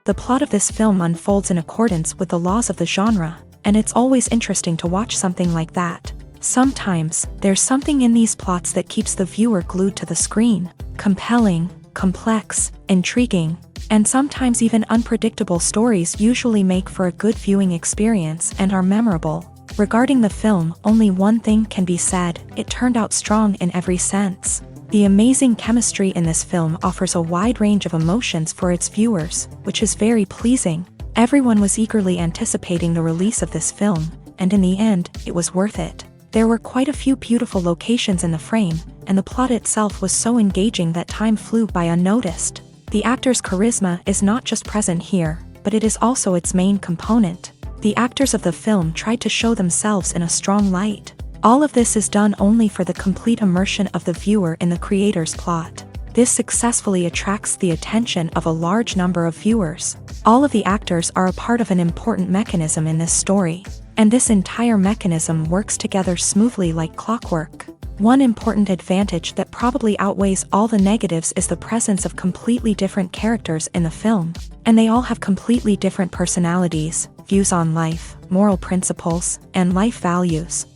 The plot of this film unfolds in accordance with the laws of the genre, and it's always interesting to watch something like that. Sometimes, there's something in these plots that keeps the viewer glued to the screen. Compelling, complex, intriguing, and sometimes even unpredictable stories usually make for a good viewing experience and are memorable. Regarding the film, only one thing can be said: it turned out strong in every sense. The amazing chemistry in this film offers a wide range of emotions for its viewers, which is very pleasing. Everyone was eagerly anticipating the release of this film, and in the end, it was worth it. There were quite a few beautiful locations in the frame, and the plot itself was so engaging that time flew by unnoticed. The actor's charisma is not just present here, but it is also its main component. The actors of the film tried to show themselves in a strong light. All of this is done only for the complete immersion of the viewer in the creator's plot. This successfully attracts the attention of a large number of viewers. All of the actors are a part of an important mechanism in this story, and this entire mechanism works together smoothly like clockwork. One important advantage that probably outweighs all the negatives is the presence of completely different characters in the film, and they all have completely different personalities, views on life, moral principles, and life values.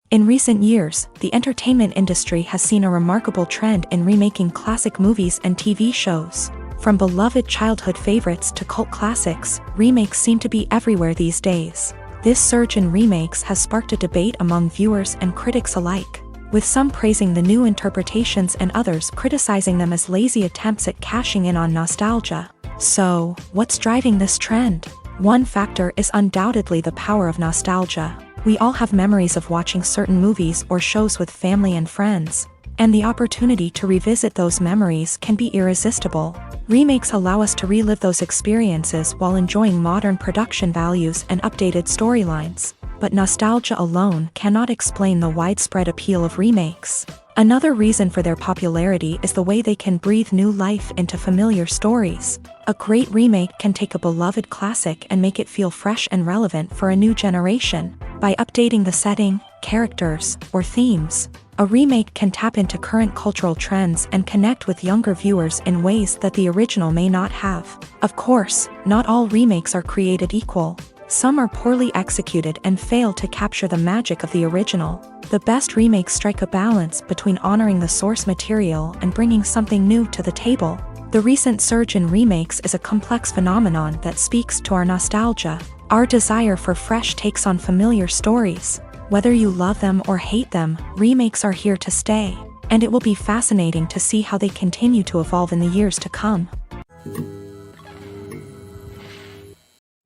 In recent years, the entertainment industry has seen a remarkable trend in remaking classic movies and TV shows. From beloved childhood favorites to cult classics, remakes seem to be everywhere these days. This surge in remakes has sparked a debate among viewers and critics alike, with some praising the new interpretations and others criticizing them as lazy attempts at cashing in on nostalgia. So, what's driving this trend? One factor is undoubtedly the power of nostalgia. We all have memories of watching certain movies or shows with family and friends, and the opportunity to revisit those memories can be irresistible. Remakes allow us to relive those experiences while enjoying modern production values and updated storylines. But nostalgia alone cannot explain the widespread appeal of remakes. Another reason for their popularity is the way they can breathe new life into familiar stories. A great remake can take a beloved classic and make it feel fresh and relevant for a new generation. By updating the setting, characters, or themes, a remake can tap into current cultural trends and connect with younger viewers in ways that the original may not have. Of course, not all remakes are created equal. Some are poorly executed and fail to capture the magic of the original. The best remakes strike a balance between honoring the source material and bringing something new to the table. The recent surge in remakes is a complex phenomenon that speaks to our nostalgia, our desire for fresh takes on familiar stories. Whether you love them or hate them, remakes are here to stay, and it will be fascinating to see how they continue to evolve in the years to come.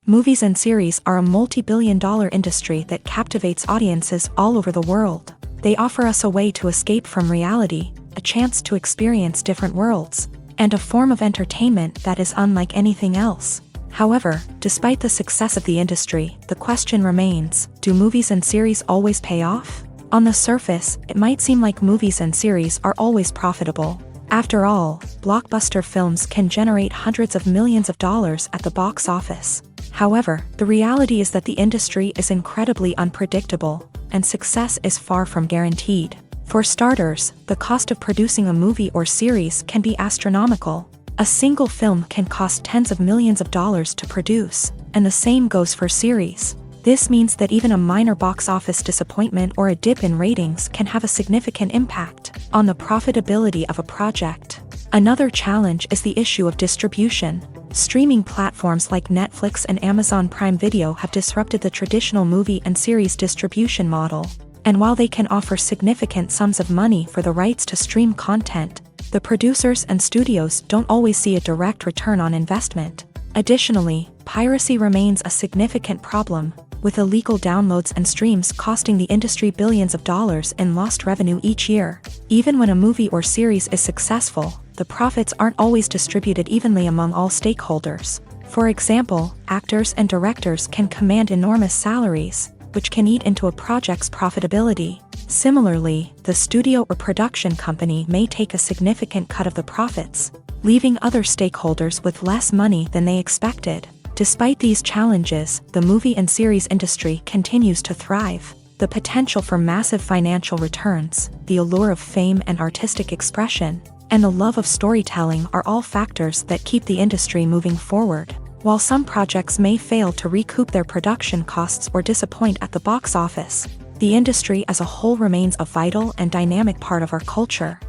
Movies and series are a multi-billion-dollar industry that captivates audiences all over the world. They offer us a way to escape from reality, a chance to experience different worlds, and a form of entertainment that is unlike anything else. However, despite the success of the industry, the question remains: do movies and series always pay off? On the surface, it might seem like movies and series are always profitable. After all, blockbuster films can generate hundreds of millions of dollars at the box office. However, the reality is that the industry is incredibly unpredictable, and success is far from guaranteed. For starters, the cost of producing a movie or series can be astronomical. A single film can cost tens of millions of dollars to produce, and the same goes for series. This means that even a minor box office disappointment or a dip in ratings can have a significant impact on the profitability of a project. Another challenge is the issue of distribution. Streaming platforms like Netflix and Amazon Prime Video have disrupted the traditional movie and series distribution model. And while they can offer significant sums of money for the rights to stream content, the producers and studios don't always see a direct return on investment. Additionally, piracy remains a significant problem, with illegal downloads and streams costing the industry billions of dollars in lost revenue each year. Even when a movie or series is successful, the profits aren't always distributed evenly among all stakeholders. For example, actors and directors can command enormous salaries, which can eat into a project's profitability. Similarly, the studio or production company may take a significant cut of the profits, leaving other stakeholders with less money than they expected. Despite these challenges, the movie and series industry continues to thrive. The potential for massive financial returns, the allure of fame and artistic expression, and the love of storytelling are all factors that keep the industry moving forward. While some projects may fail to recoup their production costs or disappoint at the box office, the industry as a whole remains a vital and dynamic part of our culture.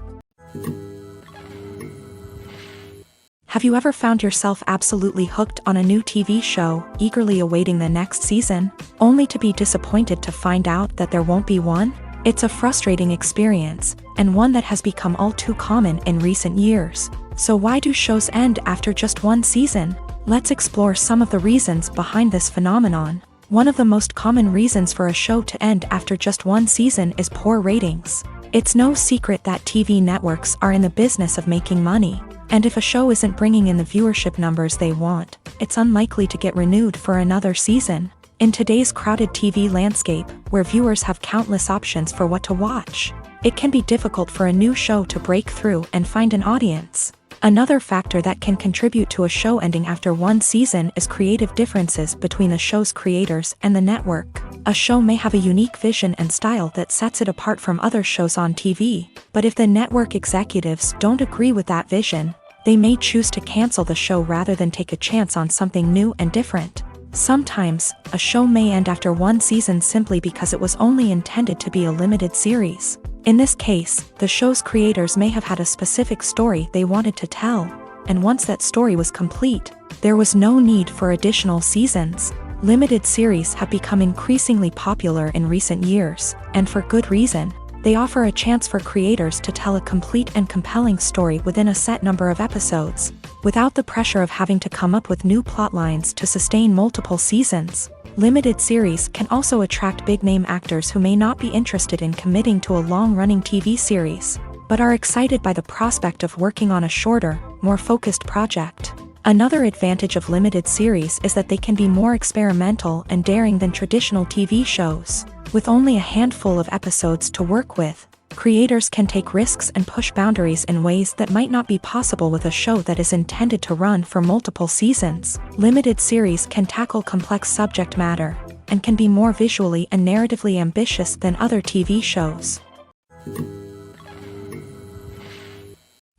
Have you ever found yourself absolutely hooked on a new TV show, eagerly awaiting the next season, only to be disappointed to find out that there won't be one? It's a frustrating experience, and one that has become all too common in recent years. So why do shows end after just one season? Let's explore some of the reasons behind this phenomenon. One of the most common reasons for a show to end after just one season is poor ratings. It's no secret that TV networks are in the business of making money. And if a show isn't bringing in the viewership numbers they want, it's unlikely to get renewed for another season. In today's crowded TV landscape, where viewers have countless options for what to watch, it can be difficult for a new show to break through and find an audience. Another factor that can contribute to a show ending after one season is creative differences between the show's creators and the network. A show may have a unique vision and style that sets it apart from other shows on TV, but if the network executives don't agree with that vision, they may choose to cancel the show rather than take a chance on something new and different. Sometimes, a show may end after one season simply because it was only intended to be a limited series. In this case, the show's creators may have had a specific story they wanted to tell, and once that story was complete, there was no need for additional seasons. Limited series have become increasingly popular in recent years, and for good reason. They offer a chance for creators to tell a complete and compelling story within a set number of episodes, without the pressure of having to come up with new plotlines to sustain multiple seasons. Limited series can also attract big-name actors who may not be interested in committing to a long-running TV series, but are excited by the prospect of working on a shorter, more focused project. Another advantage of limited series is that they can be more experimental and daring than traditional TV shows. With only a handful of episodes to work with, creators can take risks and push boundaries in ways that might not be possible with a show that is intended to run for multiple seasons. Limited series can tackle complex subject matter, and can be more visually and narratively ambitious than other TV shows.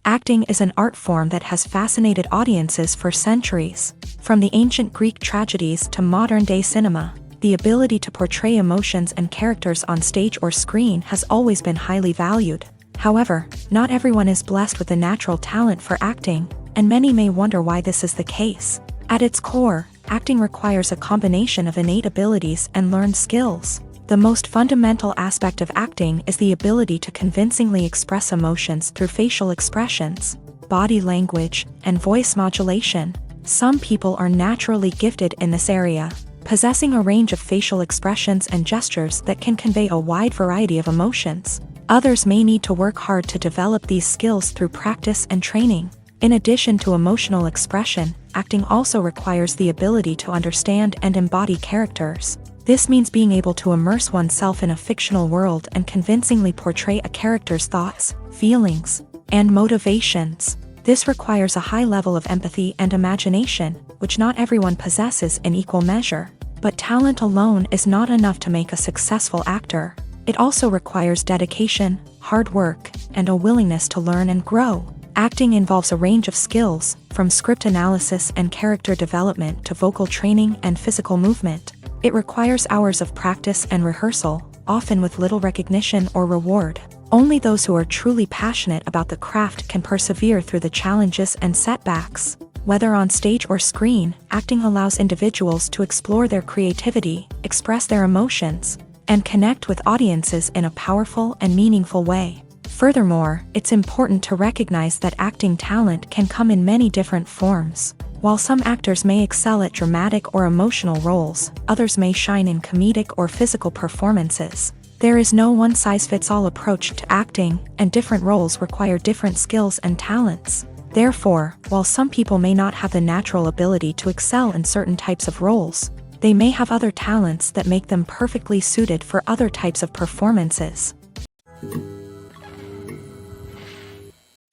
Acting is an art form that has fascinated audiences for centuries. From the ancient Greek tragedies to modern-day cinema, the ability to portray emotions and characters on stage or screen has always been highly valued. However, not everyone is blessed with a natural talent for acting, and many may wonder why this is the case. At its core, acting requires a combination of innate abilities and learned skills. The most fundamental aspect of acting is the ability to convincingly express emotions through facial expressions, body language, and voice modulation. Some people are naturally gifted in this area, possessing a range of facial expressions and gestures that can convey a wide variety of emotions. Others may need to work hard to develop these skills through practice and training. In addition to emotional expression, acting also requires the ability to understand and embody characters. This means being able to immerse oneself in a fictional world and convincingly portray a character's thoughts, feelings, and motivations. This requires a high level of empathy and imagination, which not everyone possesses in equal measure. But talent alone is not enough to make a successful actor. It also requires dedication, hard work, and a willingness to learn and grow. Acting involves a range of skills, from script analysis and character development to vocal training and physical movement. It requires hours of practice and rehearsal, often with little recognition or reward. Only those who are truly passionate about the craft can persevere through the challenges and setbacks. Whether on stage or screen, acting allows individuals to explore their creativity, express their emotions, and connect with audiences in a powerful and meaningful way. Furthermore, it's important to recognize that acting talent can come in many different forms. While some actors may excel at dramatic or emotional roles, others may shine in comedic or physical performances. There is no one-size-fits-all approach to acting, and different roles require different skills and talents. Therefore, while some people may not have the natural ability to excel in certain types of roles, they may have other talents that make them perfectly suited for other types of performances.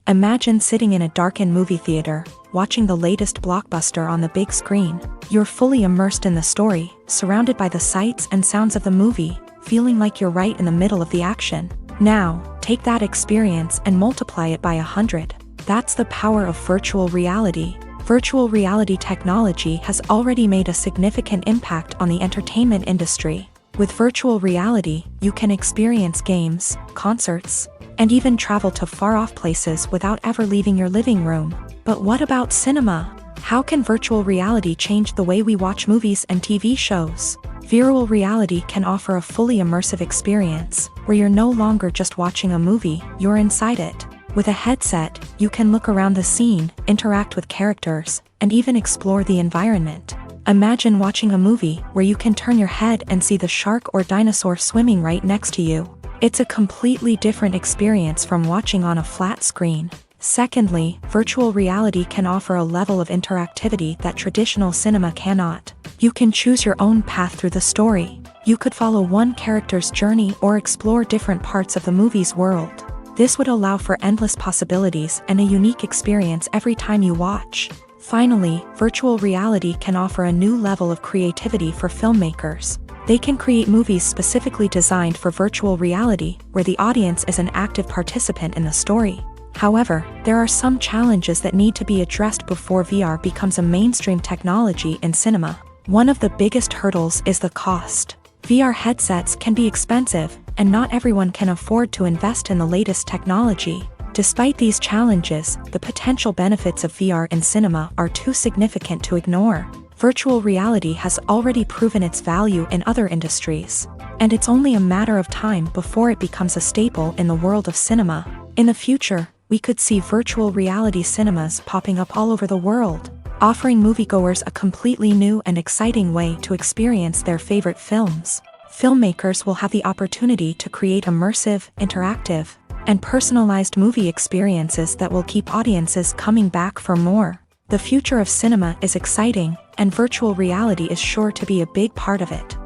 Imagine sitting in a darkened movie theater, watching the latest blockbuster on the big screen. You're fully immersed in the story, surrounded by the sights and sounds of the movie, feeling like you're right in the middle of the action. Now, take that experience and multiply it by 100. That's the power of virtual reality. Virtual reality technology has already made a significant impact on the entertainment industry. With virtual reality, you can experience games, concerts, and even travel to far-off places without ever leaving your living room. But what about cinema? How can virtual reality change the way we watch movies and TV shows? Virtual reality can offer a fully immersive experience, where you're no longer just watching a movie, you're inside it. With a headset, you can look around the scene, interact with characters, and even explore the environment. Imagine watching a movie where you can turn your head and see the shark or dinosaur swimming right next to you. It's a completely different experience from watching on a flat screen. Secondly, virtual reality can offer a level of interactivity that traditional cinema cannot. You can choose your own path through the story. You could follow one character's journey or explore different parts of the movie's world. This would allow for endless possibilities and a unique experience every time you watch. Finally, virtual reality can offer a new level of creativity for filmmakers. They can create movies specifically designed for virtual reality, where the audience is an active participant in the story. However, there are some challenges that need to be addressed before VR becomes a mainstream technology in cinema. One of the biggest hurdles is the cost. VR headsets can be expensive, and not everyone can afford to invest in the latest technology. Despite these challenges, the potential benefits of VR in cinema are too significant to ignore. Virtual reality has already proven its value in other industries, and it's only a matter of time before it becomes a staple in the world of cinema. In the future, we could see virtual reality cinemas popping up all over the world, offering moviegoers a completely new and exciting way to experience their favorite films. Filmmakers will have the opportunity to create immersive, interactive, and personalized movie experiences that will keep audiences coming back for more. The future of cinema is exciting, and virtual reality is sure to be a big part of it.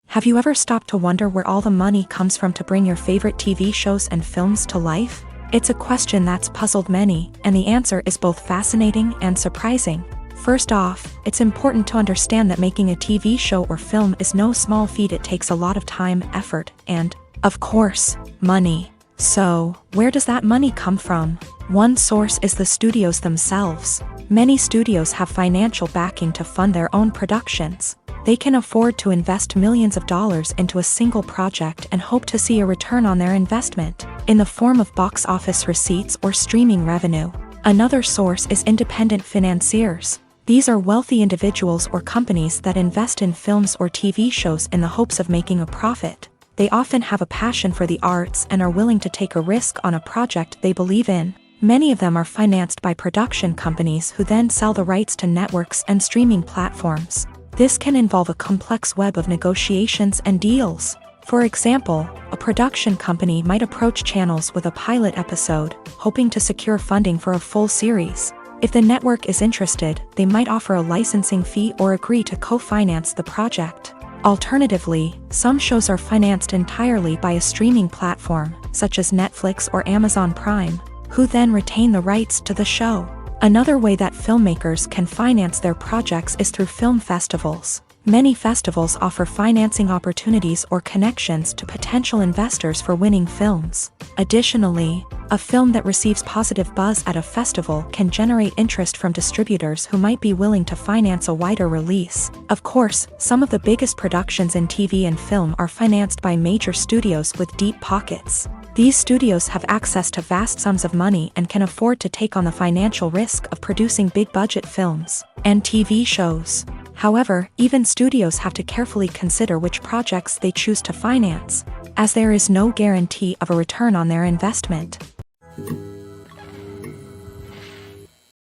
Have you ever stopped to wonder where all the money comes from to bring your favorite TV shows and films to life? It's a question that's puzzled many, and the answer is both fascinating and surprising. First off, it's important to understand that making a TV show or film is no small feat. It takes a lot of time, effort, and, of course, money. So, where does that money come from? One source is the studios themselves. Many studios have financial backing to fund their own productions. They can afford to invest millions of dollars into a single project and hope to see a return on their investment, in the form of box office receipts or streaming revenue. Another source is independent financiers. These are wealthy individuals or companies that invest in films or TV shows in the hopes of making a profit. They often have a passion for the arts and are willing to take a risk on a project they believe in. Many of them are financed by production companies who then sell the rights to networks and streaming platforms. This can involve a complex web of negotiations and deals. For example, a production company might approach channels with a pilot episode, hoping to secure funding for a full series. If the network is interested, they might offer a licensing fee or agree to co-finance the project. Alternatively, some shows are financed entirely by a streaming platform, such as Netflix or Amazon Prime, who then retain the rights to the show. Another way that filmmakers can finance their projects is through film festivals. Many festivals offer financing opportunities or connections to potential investors for winning films. Additionally, a film that receives positive buzz at a festival can generate interest from distributors who might be willing to finance a wider release. Of course, some of the biggest productions in TV and film are financed by major studios with deep pockets. These studios have access to vast sums of money and can afford to take on the financial risk of producing big-budget films and TV shows. However, even studios have to carefully consider which projects they choose to finance, as there is no guarantee of a return on their investment.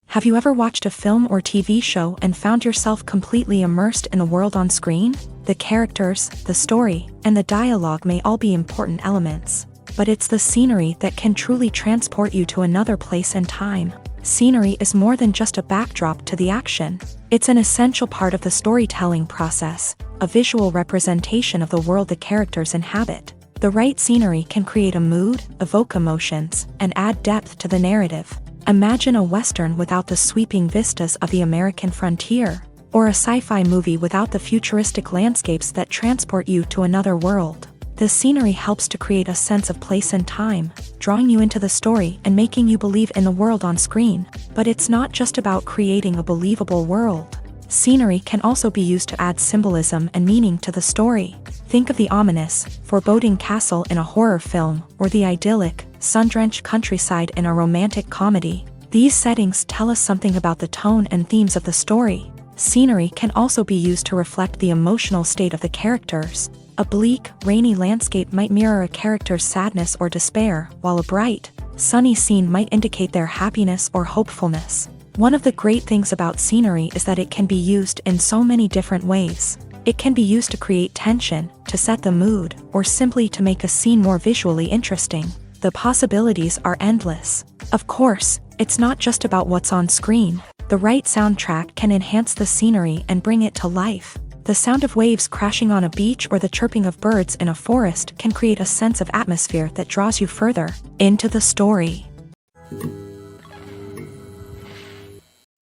Have you ever watched a film or TV show and found yourself completely immersed in the world on screen? The characters, the story, and the dialogue may all be important elements, but it's the scenery that can truly transport you to another place and time. Scenery is more than just a backdrop to the action. It's an essential part of the storytelling process, a visual representation of the world the characters inhabit. The right scenery can create a mood, evoke emotions, and add depth to the narrative. Imagine a Western without the sweeping vistas of the American frontier. or a sci-fi movie without the futuristic landscapes that transport you to another world. The scenery helps to create a sense of place and time, drawing you into the story and making you believe in the world on screen. But it's not just about creating a believable world. Scenery can also be used to add symbolism and meaning to the story. Think of the ominous, foreboding castle in a horror film, or the idyllic, sun-drenched countryside in a romantic comedy. These settings tell us something about the tone and themes of the story. Scenery can also be used to reflect the emotional state of the characters. A bleak, rainy landscape might mirror a character's sadness or despair, while a bright, sunny scene might indicate their happiness or hopefulness. One of the great things about scenery is that it can be used in so many different ways. It can be used to create tension, to set the mood, or simply to make a scene more visually interesting. The possibilities are endless. Of course, it's not just about what's on screen. The right soundtrack can enhance the scenery and bring it to life. The sound of waves crashing on a beach or the chirping of birds in a forest can create a sense of atmosphere that draws you further into the story.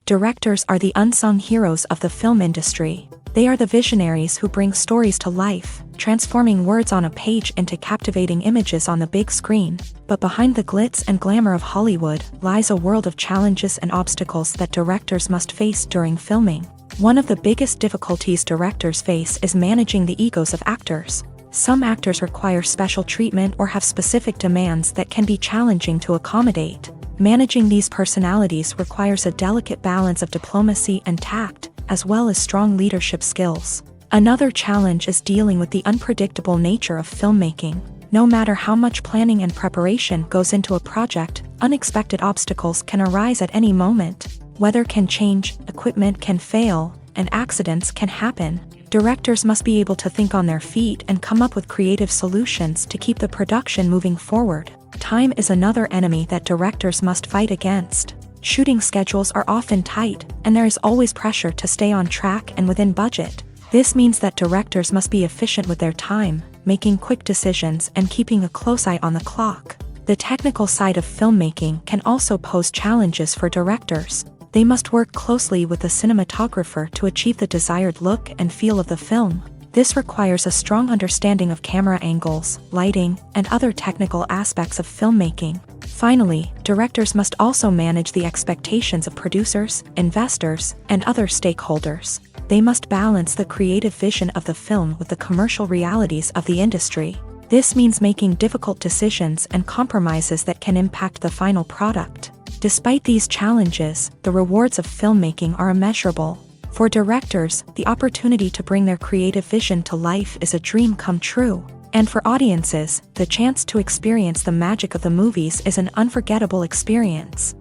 Directors are the unsung heroes of the film industry. They are the visionaries who bring stories to life, transforming words on a page into captivating images on the big screen. But behind the glitz and glamour of Hollywood lies a world of challenges and obstacles that directors must face during filming. One of the biggest difficulties directors face is managing the egos of actors. Some actors require special treatment or have specific demands that can be challenging to accommodate. Managing these personalities requires a delicate balance of diplomacy and tact, as well as strong leadership skills. Another challenge is dealing with the unpredictable nature of filmmaking. No matter how much planning and preparation goes into a project, unexpected obstacles can arise at any moment. Weather can change, equipment can fail, and accidents can happen. Directors must be able to think on their feet and come up with creative solutions to keep the production moving forward. Time is another enemy that directors must fight against. Shooting schedules are often tight, and there is always pressure to stay on track and within budget. This means that directors must be efficient with their time, making quick decisions and keeping a close eye on the clock. The technical side of filmmaking can also pose challenges for directors. They must work closely with the cinematographer to achieve the desired look and feel of the film. This requires a strong understanding of camera angles, lighting, and other technical aspects of filmmaking. Finally, directors must also manage the expectations of producers, investors, and other stakeholders. They must balance the creative vision of the film with the commercial realities of the industry. This means making difficult decisions and compromises that can impact the final product. Despite these challenges, the rewards of filmmaking are immeasurable. For directors, the opportunity to bring their creative vision to life is a dream come true. And for audiences, the chance to experience the magic of the movies is an unforgettable experience.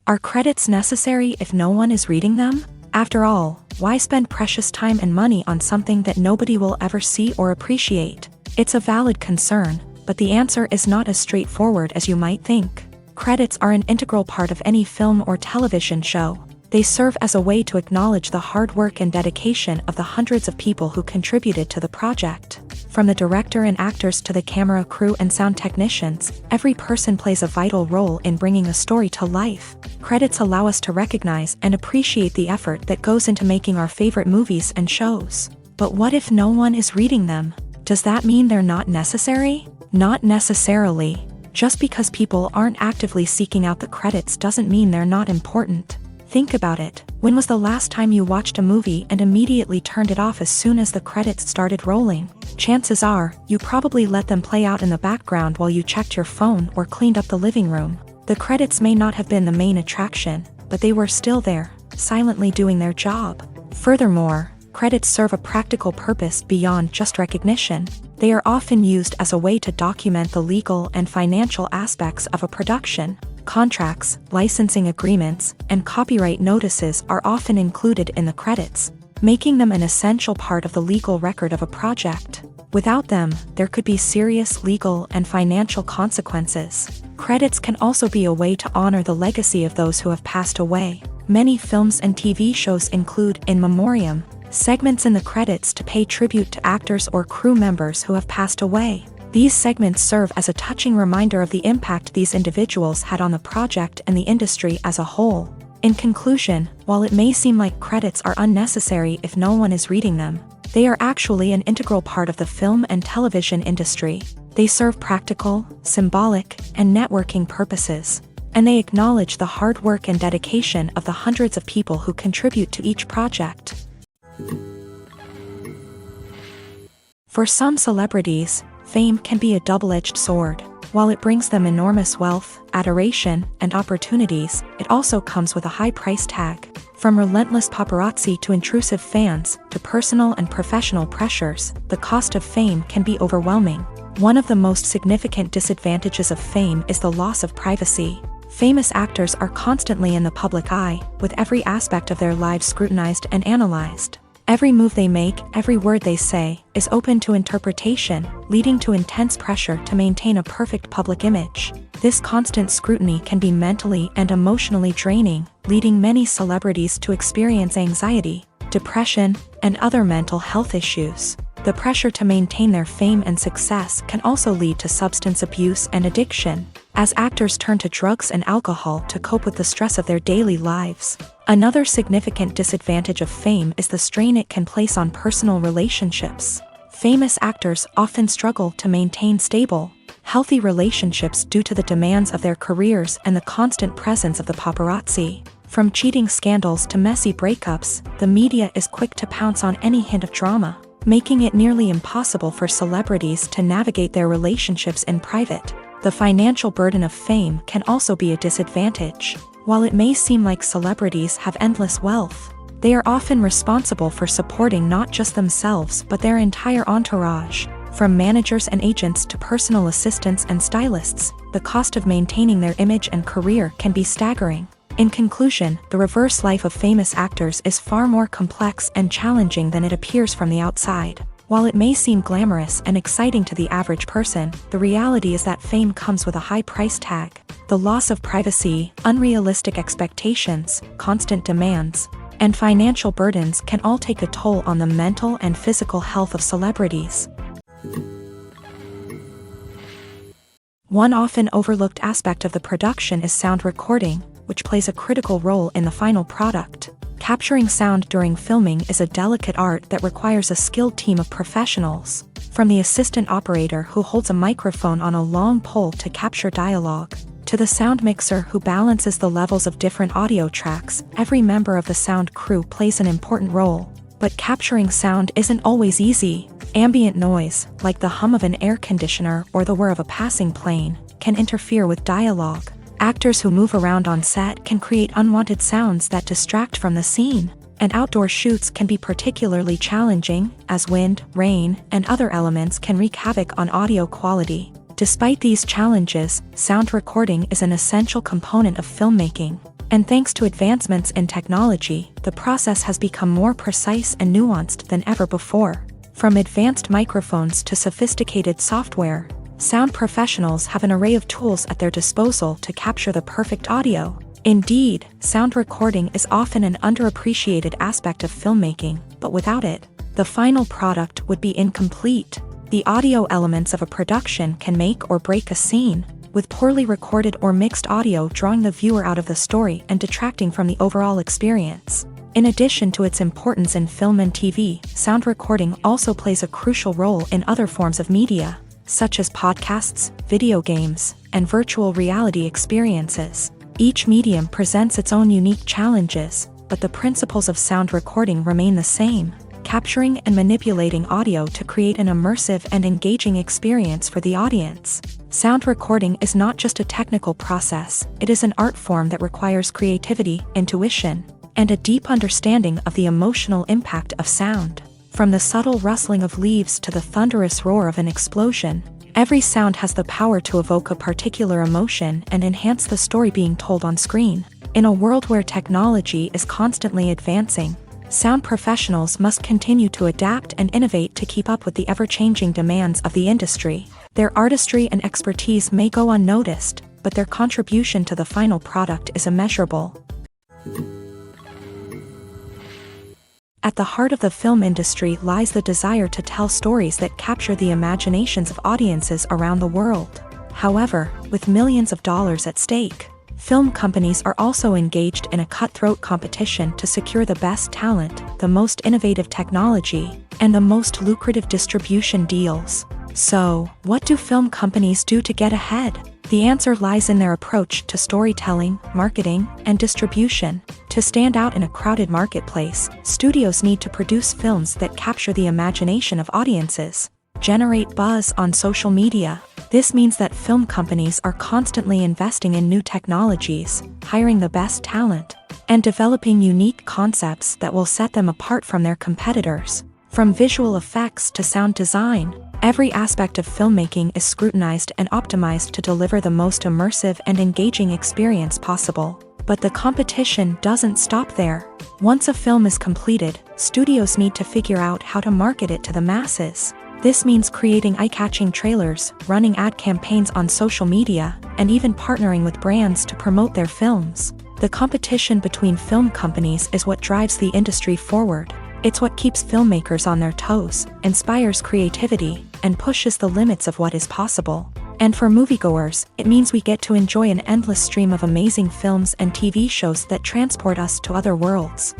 Are credits necessary if no one is reading them? After all, why spend precious time and money on something that nobody will ever see or appreciate? It's a valid concern, but the answer is not as straightforward as you might think. Credits are an integral part of any film or television show. They serve as a way to acknowledge the hard work and dedication of the hundreds of people who contributed to the project. From the director and actors to the camera crew and sound technicians, every person plays a vital role in bringing a story to life. Credits allow us to recognize and appreciate the effort that goes into making our favorite movies and shows. But what if no one is reading them? Does that mean they're not necessary? Not necessarily. Just because people aren't actively seeking out the credits doesn't mean they're not important. Think about it. When was the last time you watched a movie and immediately turned it off as soon as the credits started rolling? Chances are, you probably let them play out in the background while you checked your phone or cleaned up the living room. The credits may not have been the main attraction, but they were still there, silently doing their job. Furthermore, credits serve a practical purpose beyond just recognition. They are often used as a way to document the legal and financial aspects of a production. Contracts, licensing agreements, and copyright notices are often included in the credits, making them an essential part of the legal record of a project. Without them, there could be serious legal and financial consequences. Credits can also be a way to honor the legacy of those who have passed away. Many films and TV shows include in memoriam segments in the credits to pay tribute to actors or crew members who have passed away. These segments serve as a touching reminder of the impact these individuals had on the project and the industry as a whole. In conclusion, while it may seem like credits are unnecessary if no one is reading them, they are actually an integral part of the film and television industry. They serve practical, symbolic, and networking purposes, and they acknowledge the hard work and dedication of the hundreds of people who contribute to each project. For some celebrities, fame can be a double-edged sword. While it brings them enormous wealth, adoration, and opportunities, it also comes with a high price tag. From relentless paparazzi to intrusive fans, to personal and professional pressures, the cost of fame can be overwhelming. One of the most significant disadvantages of fame is the loss of privacy. Famous actors are constantly in the public eye, with every aspect of their lives scrutinized and analyzed. Every move they make, every word they say, is open to interpretation, leading to intense pressure to maintain a perfect public image. This constant scrutiny can be mentally and emotionally draining, leading many celebrities to experience anxiety, depression, and other mental health issues. The pressure to maintain their fame and success can also lead to substance abuse and addiction, as actors turn to drugs and alcohol to cope with the stress of their daily lives. Another significant disadvantage of fame is the strain it can place on personal relationships. Famous actors often struggle to maintain stable, healthy relationships due to the demands of their careers and the constant presence of the paparazzi. From cheating scandals to messy breakups, the media is quick to pounce on any hint of drama, making it nearly impossible for celebrities to navigate their relationships in private. The financial burden of fame can also be a disadvantage. While it may seem like celebrities have endless wealth, they are often responsible for supporting not just themselves but their entire entourage. From managers and agents to personal assistants and stylists, the cost of maintaining their image and career can be staggering. In conclusion, the reverse life of famous actors is far more complex and challenging than it appears from the outside. While it may seem glamorous and exciting to the average person, the reality is that fame comes with a high price tag. The loss of privacy, unrealistic expectations, constant demands, and financial burdens can all take a toll on the mental and physical health of celebrities. One often overlooked aspect of the production is sound recording, which plays a critical role in the final product. Capturing sound during filming is a delicate art that requires a skilled team of professionals. From the assistant operator who holds a microphone on a long pole to capture dialogue, to the sound mixer who balances the levels of different audio tracks, every member of the sound crew plays an important role. But capturing sound isn't always easy. Ambient noise, like the hum of an air conditioner or the whir of a passing plane, can interfere with dialogue. Actors who move around on set can create unwanted sounds that distract from the scene, and outdoor shoots can be particularly challenging, as wind, rain, and other elements can wreak havoc on audio quality. Despite these challenges, sound recording is an essential component of filmmaking, and thanks to advancements in technology, the process has become more precise and nuanced than ever before. From advanced microphones to sophisticated software, sound professionals have an array of tools at their disposal to capture the perfect audio. Indeed, sound recording is often an underappreciated aspect of filmmaking, but without it, the final product would be incomplete. The audio elements of a production can make or break a scene, with poorly recorded or mixed audio drawing the viewer out of the story and detracting from the overall experience. In addition to its importance in film and TV, sound recording also plays a crucial role in other forms of media, such as podcasts, video games, and virtual reality experiences. Each medium presents its own unique challenges, but the principles of sound recording remain the same, capturing and manipulating audio to create an immersive and engaging experience for the audience. Sound recording is not just a technical process, it is an art form that requires creativity, intuition, and a deep understanding of the emotional impact of sound. From the subtle rustling of leaves to the thunderous roar of an explosion, every sound has the power to evoke a particular emotion and enhance the story being told on screen. In a world where technology is constantly advancing, sound professionals must continue to adapt and innovate to keep up with the ever-changing demands of the industry. Their artistry and expertise may go unnoticed, but their contribution to the final product is immeasurable. At the heart of the film industry lies the desire to tell stories that capture the imaginations of audiences around the world. However, with millions of dollars at stake, Film companies are also engaged in a cutthroat competition to secure the best talent, the most innovative technology, and the most lucrative distribution deals. So, what do film companies do to get ahead? The answer lies in their approach to storytelling, marketing, and distribution. To stand out in a crowded marketplace, studios need to produce films that capture the imagination of audiences, generate buzz on social media. This means that film companies are constantly investing in new technologies, hiring the best talent, and developing unique concepts that will set them apart from their competitors. From visual effects to sound design, every aspect of filmmaking is scrutinized and optimized to deliver the most immersive and engaging experience possible. But the competition doesn't stop there. Once a film is completed, studios need to figure out how to market it to the masses. This means creating eye-catching trailers, running ad campaigns on social media, and even partnering with brands to promote their films. The competition between film companies is what drives the industry forward. It's what keeps filmmakers on their toes, inspires creativity, and pushes the limits of what is possible. And for moviegoers, it means we get to enjoy an endless stream of amazing films and TV shows that transport us to other worlds.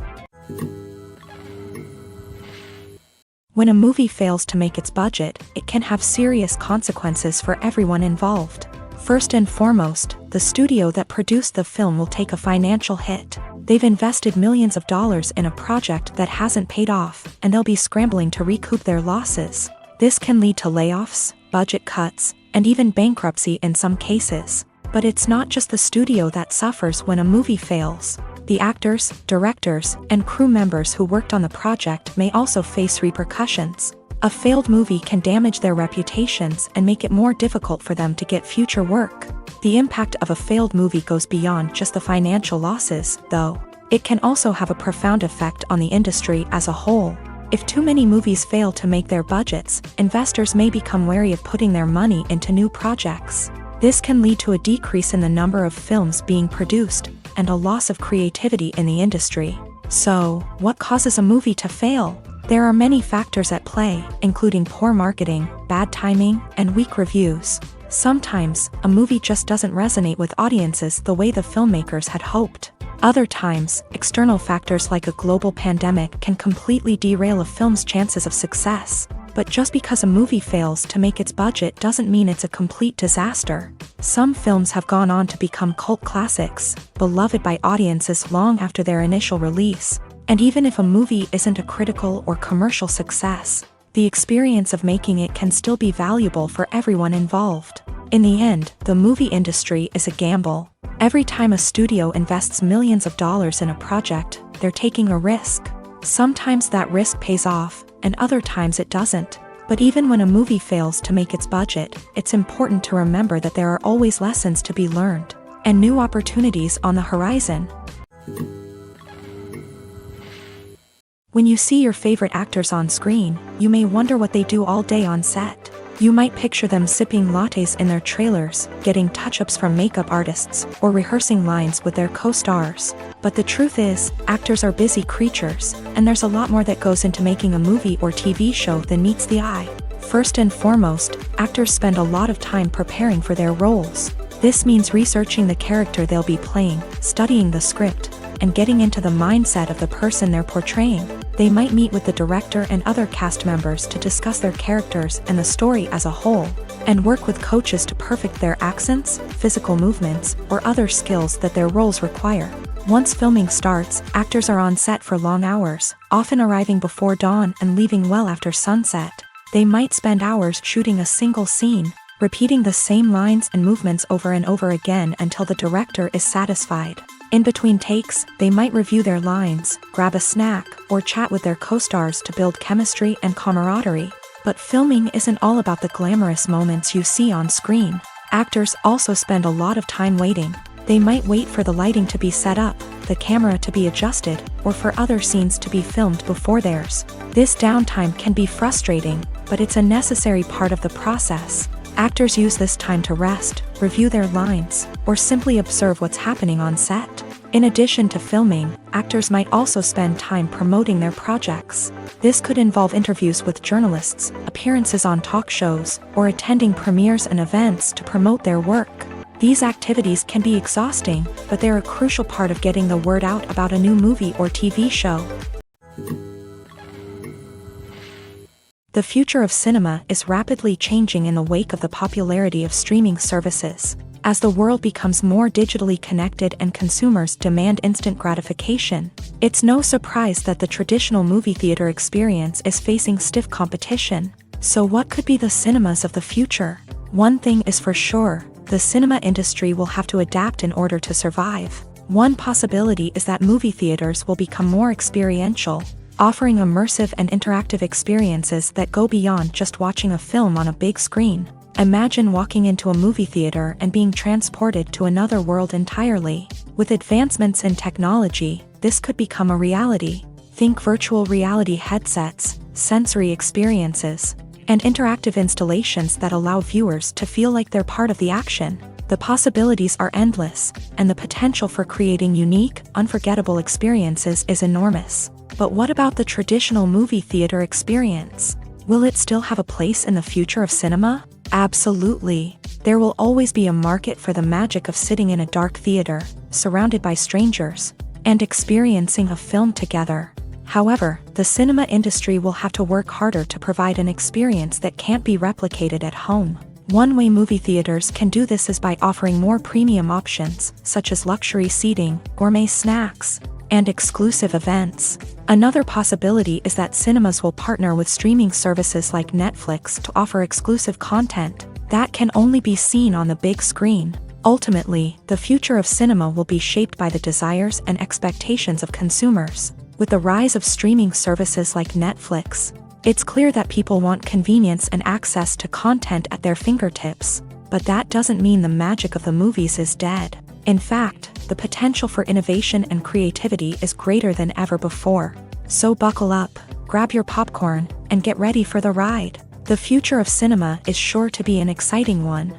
When a movie fails to make its budget, it can have serious consequences for everyone involved. First and foremost, the studio that produced the film will take a financial hit. They've invested millions of dollars in a project that hasn't paid off, and they'll be scrambling to recoup their losses. This can lead to layoffs, budget cuts, and even bankruptcy in some cases. But it's not just the studio that suffers when a movie fails. The actors, directors, and crew members who worked on the project may also face repercussions. A failed movie can damage their reputations and make it more difficult for them to get future work. The impact of a failed movie goes beyond just the financial losses, though. It can also have a profound effect on the industry as a whole. If too many movies fail to make their budgets, investors may become wary of putting their money into new projects. This can lead to a decrease in the number of films being produced, and a loss of creativity in the industry. So, what causes a movie to fail? There are many factors at play, including poor marketing, bad timing, and weak reviews. Sometimes, a movie just doesn't resonate with audiences the way the filmmakers had hoped. Other times, external factors like a global pandemic can completely derail a film's chances of success. But just because a movie fails to make its budget doesn't mean it's a complete disaster. Some films have gone on to become cult classics, beloved by audiences long after their initial release. And even if a movie isn't a critical or commercial success, the experience of making it can still be valuable for everyone involved. In the end, the movie industry is a gamble. Every time a studio invests millions of dollars in a project, they're taking a risk. Sometimes that risk pays off, and other times it doesn't. But even when a movie fails to make its budget, it's important to remember that there are always lessons to be learned, and new opportunities on the horizon. When you see your favorite actors on screen, you may wonder what they do all day on set. You might picture them sipping lattes in their trailers, getting touch-ups from makeup artists, or rehearsing lines with their co-stars. But the truth is, actors are busy creatures, and there's a lot more that goes into making a movie or TV show than meets the eye. First and foremost, actors spend a lot of time preparing for their roles. This means researching the character they'll be playing, studying the script, and getting into the mindset of the person they're portraying. They might meet with the director and other cast members to discuss their characters and the story as a whole, and work with coaches to perfect their accents, physical movements, or other skills that their roles require. Once filming starts, actors are on set for long hours, often arriving before dawn and leaving well after sunset. They might spend hours shooting a single scene, repeating the same lines and movements over and over again until the director is satisfied. In between takes, they might review their lines, grab a snack, or chat with their co-stars to build chemistry and camaraderie. But filming isn't all about the glamorous moments you see on screen. Actors also spend a lot of time waiting. They might wait for the lighting to be set up, the camera to be adjusted, or for other scenes to be filmed before theirs. This downtime can be frustrating, but it's a necessary part of the process. Actors use this time to rest, review their lines, or simply observe what's happening on set. In addition to filming, actors might also spend time promoting their projects. This could involve interviews with journalists, appearances on talk shows, or attending premieres and events to promote their work. These activities can be exhausting, but they're a crucial part of getting the word out about a new movie or TV show. The future of cinema is rapidly changing in the wake of the popularity of streaming services. As the world becomes more digitally connected and consumers demand instant gratification, it's no surprise that the traditional movie theater experience is facing stiff competition. So what could be the cinemas of the future? One thing is for sure, the cinema industry will have to adapt in order to survive. One possibility is that movie theaters will become more experiential, offering immersive and interactive experiences that go beyond just watching a film on a big screen. Imagine walking into a movie theater and being transported to another world entirely. With advancements in technology, this could become a reality. Think virtual reality headsets, sensory experiences, and interactive installations that allow viewers to feel like they're part of the action. The possibilities are endless, and the potential for creating unique, unforgettable experiences is enormous. But what about the traditional movie theater experience? Will it still have a place in the future of cinema? Absolutely. There will always be a market for the magic of sitting in a dark theater, surrounded by strangers, and experiencing a film together. However, the cinema industry will have to work harder to provide an experience that can't be replicated at home. One way movie theaters can do this is by offering more premium options, such as luxury seating, gourmet snacks, and exclusive events. Another possibility is that cinemas will partner with streaming services like Netflix to offer exclusive content that can only be seen on the big screen. Ultimately, the future of cinema will be shaped by the desires and expectations of consumers. With the rise of streaming services like Netflix, it's clear that people want convenience and access to content at their fingertips. But that doesn't mean the magic of the movies is dead. In fact, the potential for innovation and creativity is greater than ever before. So buckle up, grab your popcorn, and get ready for the ride. The future of cinema is sure to be an exciting one.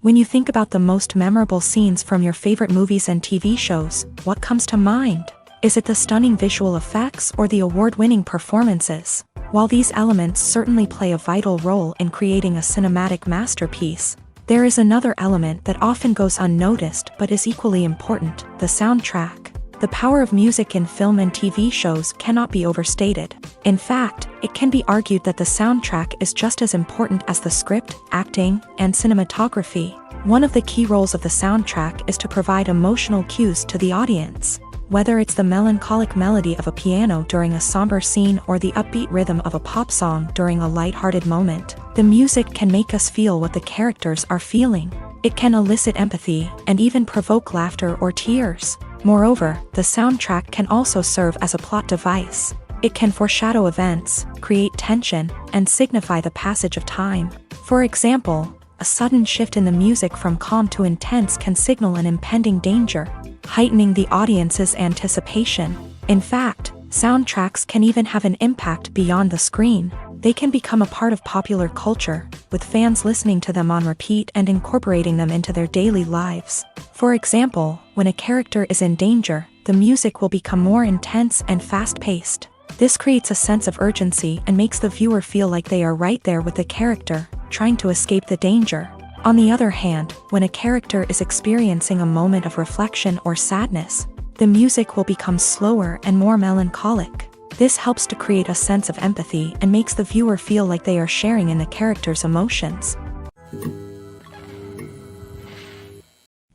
When you think about the most memorable scenes from your favorite movies and TV shows, what comes to mind? Is it the stunning visual effects or the award-winning performances? While these elements certainly play a vital role in creating a cinematic masterpiece, there is another element that often goes unnoticed but is equally important: the soundtrack. The power of music in film and TV shows cannot be overstated. In fact, it can be argued that the soundtrack is just as important as the script, acting, and cinematography. One of the key roles of the soundtrack is to provide emotional cues to the audience. Whether it's the melancholic melody of a piano during a somber scene or the upbeat rhythm of a pop song during a light-hearted moment, the music can make us feel what the characters are feeling. It can elicit empathy and even provoke laughter or tears. Moreover, the soundtrack can also serve as a plot device. It can foreshadow events, create tension, and signify the passage of time. For example, a sudden shift in the music from calm to intense can signal an impending danger, heightening the audience's anticipation. In fact, soundtracks can even have an impact beyond the screen. They can become a part of popular culture, with fans listening to them on repeat and incorporating them into their daily lives. For example, when a character is in danger, the music will become more intense and fast-paced. This creates a sense of urgency and makes the viewer feel like they are right there with the character, trying to escape the danger. On the other hand, when a character is experiencing a moment of reflection or sadness, the music will become slower and more melancholic. This helps to create a sense of empathy and makes the viewer feel like they are sharing in the character's emotions.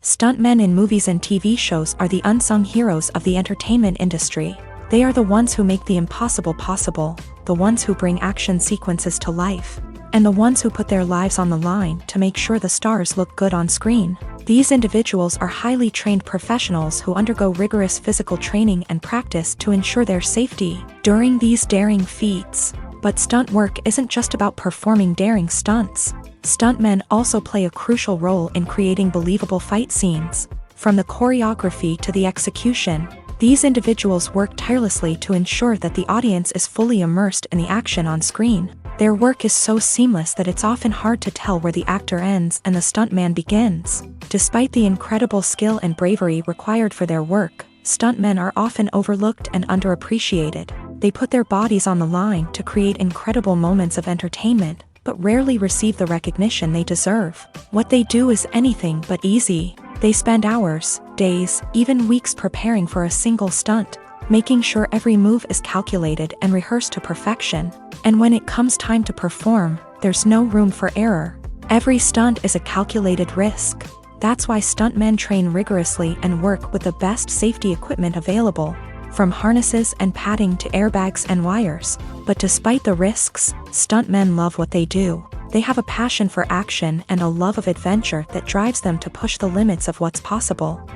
Stuntmen in movies and TV shows are the unsung heroes of the entertainment industry. They are the ones who make the impossible possible, the ones who bring action sequences to life, and the ones who put their lives on the line to make sure the stars look good on screen. These individuals are highly trained professionals who undergo rigorous physical training and practice to ensure their safety during these daring feats. But stunt work isn't just about performing daring stunts. Stuntmen also play a crucial role in creating believable fight scenes. From the choreography to the execution, these individuals work tirelessly to ensure that the audience is fully immersed in the action on screen. Their work is so seamless that it's often hard to tell where the actor ends and the stuntman begins. Despite the incredible skill and bravery required for their work, stuntmen are often overlooked and underappreciated. They put their bodies on the line to create incredible moments of entertainment, but rarely receive the recognition they deserve. What they do is anything but easy. They spend hours, days, even weeks preparing for a single stunt, making sure every move is calculated and rehearsed to perfection. And when it comes time to perform, there's no room for error. Every stunt is a calculated risk. That's why stuntmen train rigorously and work with the best safety equipment available, from harnesses and padding to airbags and wires. But despite the risks, stuntmen love what they do. They have a passion for action and a love of adventure that drives them to push the limits of what's possible.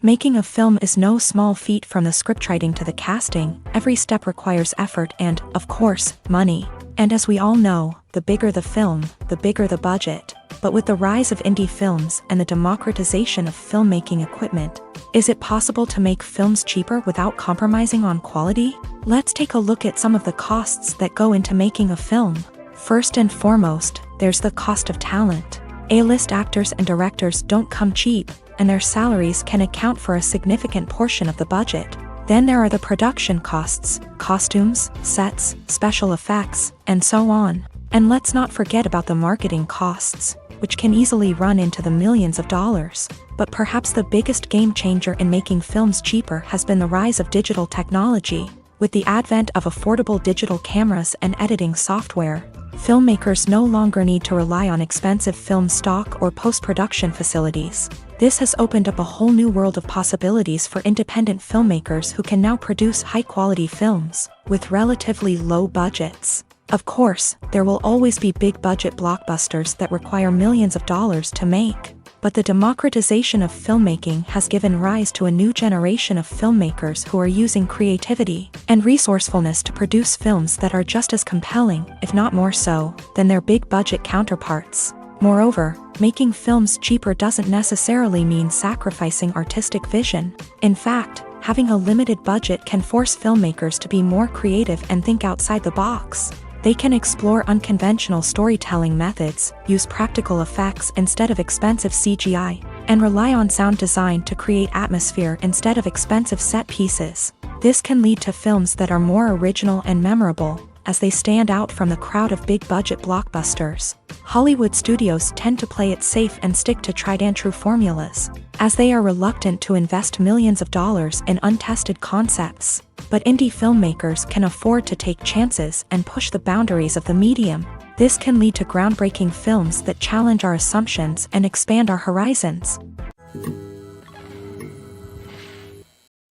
Making a film is no small feat. From the scriptwriting to the casting, every step requires effort and, of course, money. And as we all know, the bigger the film, the bigger the budget. But with the rise of indie films and the democratization of filmmaking equipment, is it possible to make films cheaper without compromising on quality? Let's take a look at some of the costs that go into making a film. First and foremost, there's the cost of talent. A-list actors and directors don't come cheap, and their salaries can account for a significant portion of the budget. Then there are the production costs, costumes, sets, special effects, and so on. And let's not forget about the marketing costs, which can easily run into the millions of dollars. But perhaps the biggest game changer in making films cheaper has been the rise of digital technology. With the advent of affordable digital cameras and editing software, filmmakers no longer need to rely on expensive film stock or post-production facilities. This has opened up a whole new world of possibilities for independent filmmakers who can now produce high-quality films with relatively low budgets. Of course, there will always be big-budget blockbusters that require millions of dollars to make. But the democratization of filmmaking has given rise to a new generation of filmmakers who are using creativity and resourcefulness to produce films that are just as compelling, if not more so, than their big-budget counterparts. Moreover, making films cheaper doesn't necessarily mean sacrificing artistic vision. In fact, having a limited budget can force filmmakers to be more creative and think outside the box. They can explore unconventional storytelling methods, use practical effects instead of expensive CGI, and rely on sound design to create atmosphere instead of expensive set pieces. This can lead to films that are more original and memorable, as they stand out from the crowd of big-budget blockbusters. Hollywood studios tend to play it safe and stick to tried-and-true formulas, as they are reluctant to invest millions of dollars in untested concepts. But indie filmmakers can afford to take chances and push the boundaries of the medium. This can lead to groundbreaking films that challenge our assumptions and expand our horizons.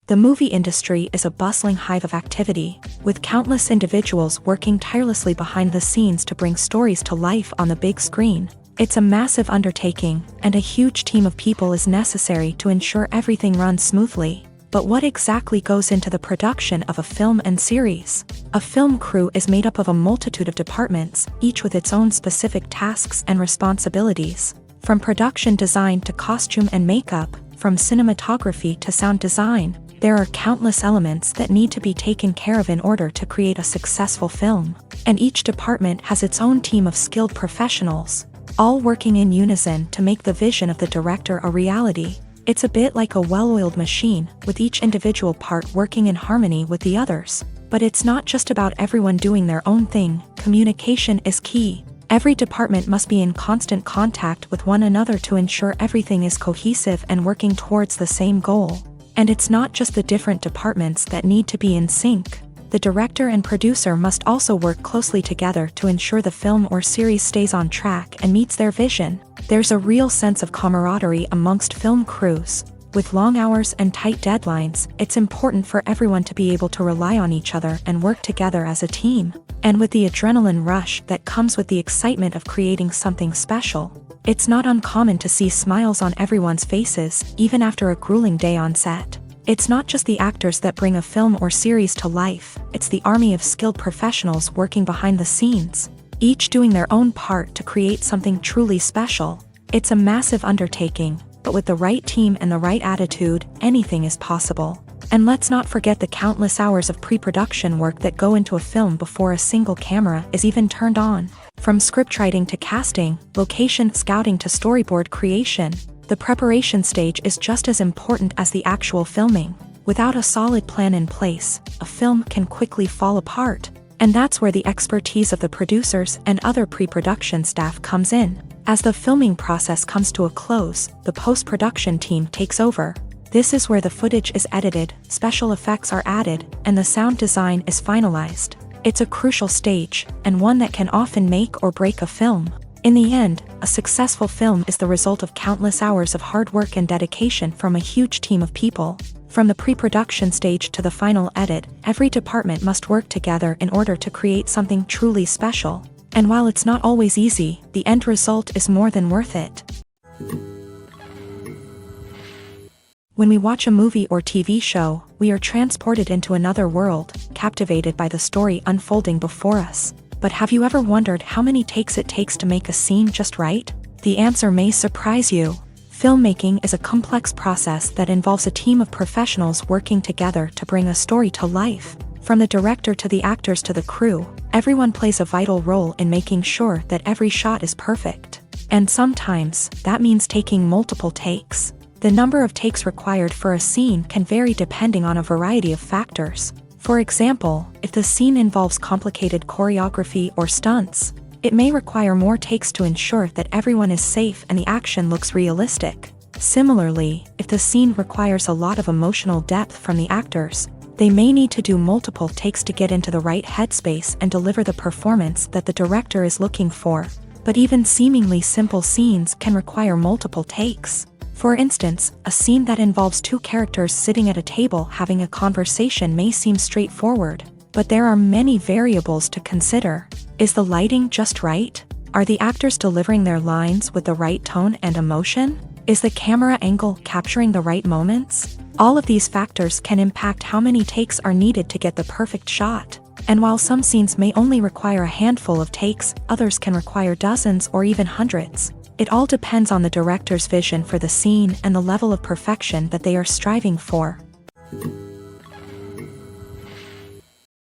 The movie industry is a bustling hive of activity, with countless individuals working tirelessly behind the scenes to bring stories to life on the big screen. It's a massive undertaking, and a huge team of people is necessary to ensure everything runs smoothly. But what exactly goes into the production of a film and series? A film crew is made up of a multitude of departments, each with its own specific tasks and responsibilities. From production design to costume and makeup, from cinematography to sound design, there are countless elements that need to be taken care of in order to create a successful film. And each department has its own team of skilled professionals, all working in unison to make the vision of the director a reality. It's a bit like a well-oiled machine, with each individual part working in harmony with the others. But it's not just about everyone doing their own thing. Communication is key. Every department must be in constant contact with one another to ensure everything is cohesive and working towards the same goal. And it's not just the different departments that need to be in sync. The director and producer must also work closely together to ensure the film or series stays on track and meets their vision. There's a real sense of camaraderie amongst film crews. With long hours and tight deadlines, it's important for everyone to be able to rely on each other and work together as a team. And with the adrenaline rush that comes with the excitement of creating something special, it's not uncommon to see smiles on everyone's faces, even after a grueling day on set. It's not just the actors that bring a film or series to life, it's the army of skilled professionals working behind the scenes, each doing their own part to create something truly special. It's a massive undertaking, but with the right team and the right attitude, anything is possible. And let's not forget the countless hours of pre-production work that go into a film before a single camera is even turned on. From scriptwriting to casting, location scouting to storyboard creation, the preparation stage is just as important as the actual filming. Without a solid plan in place, a film can quickly fall apart. And that's where the expertise of the producers and other pre-production staff comes in. As the filming process comes to a close, the post-production team takes over. This is where the footage is edited, special effects are added, and the sound design is finalized. It's a crucial stage, and one that can often make or break a film. In the end, a successful film is the result of countless hours of hard work and dedication from a huge team of people. From the pre-production stage to the final edit, every department must work together in order to create something truly special. And while it's not always easy, the end result is more than worth it. When we watch a movie or TV show, we are transported into another world, captivated by the story unfolding before us. But have you ever wondered how many takes it takes to make a scene just right? The answer may surprise you. Filmmaking is a complex process that involves a team of professionals working together to bring a story to life. From the director to the actors to the crew, everyone plays a vital role in making sure that every shot is perfect. And sometimes, that means taking multiple takes. The number of takes required for a scene can vary depending on a variety of factors. For example, if the scene involves complicated choreography or stunts, it may require more takes to ensure that everyone is safe and the action looks realistic. Similarly, if the scene requires a lot of emotional depth from the actors, they may need to do multiple takes to get into the right headspace and deliver the performance that the director is looking for. But even seemingly simple scenes can require multiple takes. For instance, a scene that involves two characters sitting at a table having a conversation may seem straightforward, but there are many variables to consider. Is the lighting just right? Are the actors delivering their lines with the right tone and emotion? Is the camera angle capturing the right moments? All of these factors can impact how many takes are needed to get the perfect shot. And while some scenes may only require a handful of takes, others can require dozens or even hundreds. It all depends on the director's vision for the scene and the level of perfection that they are striving for.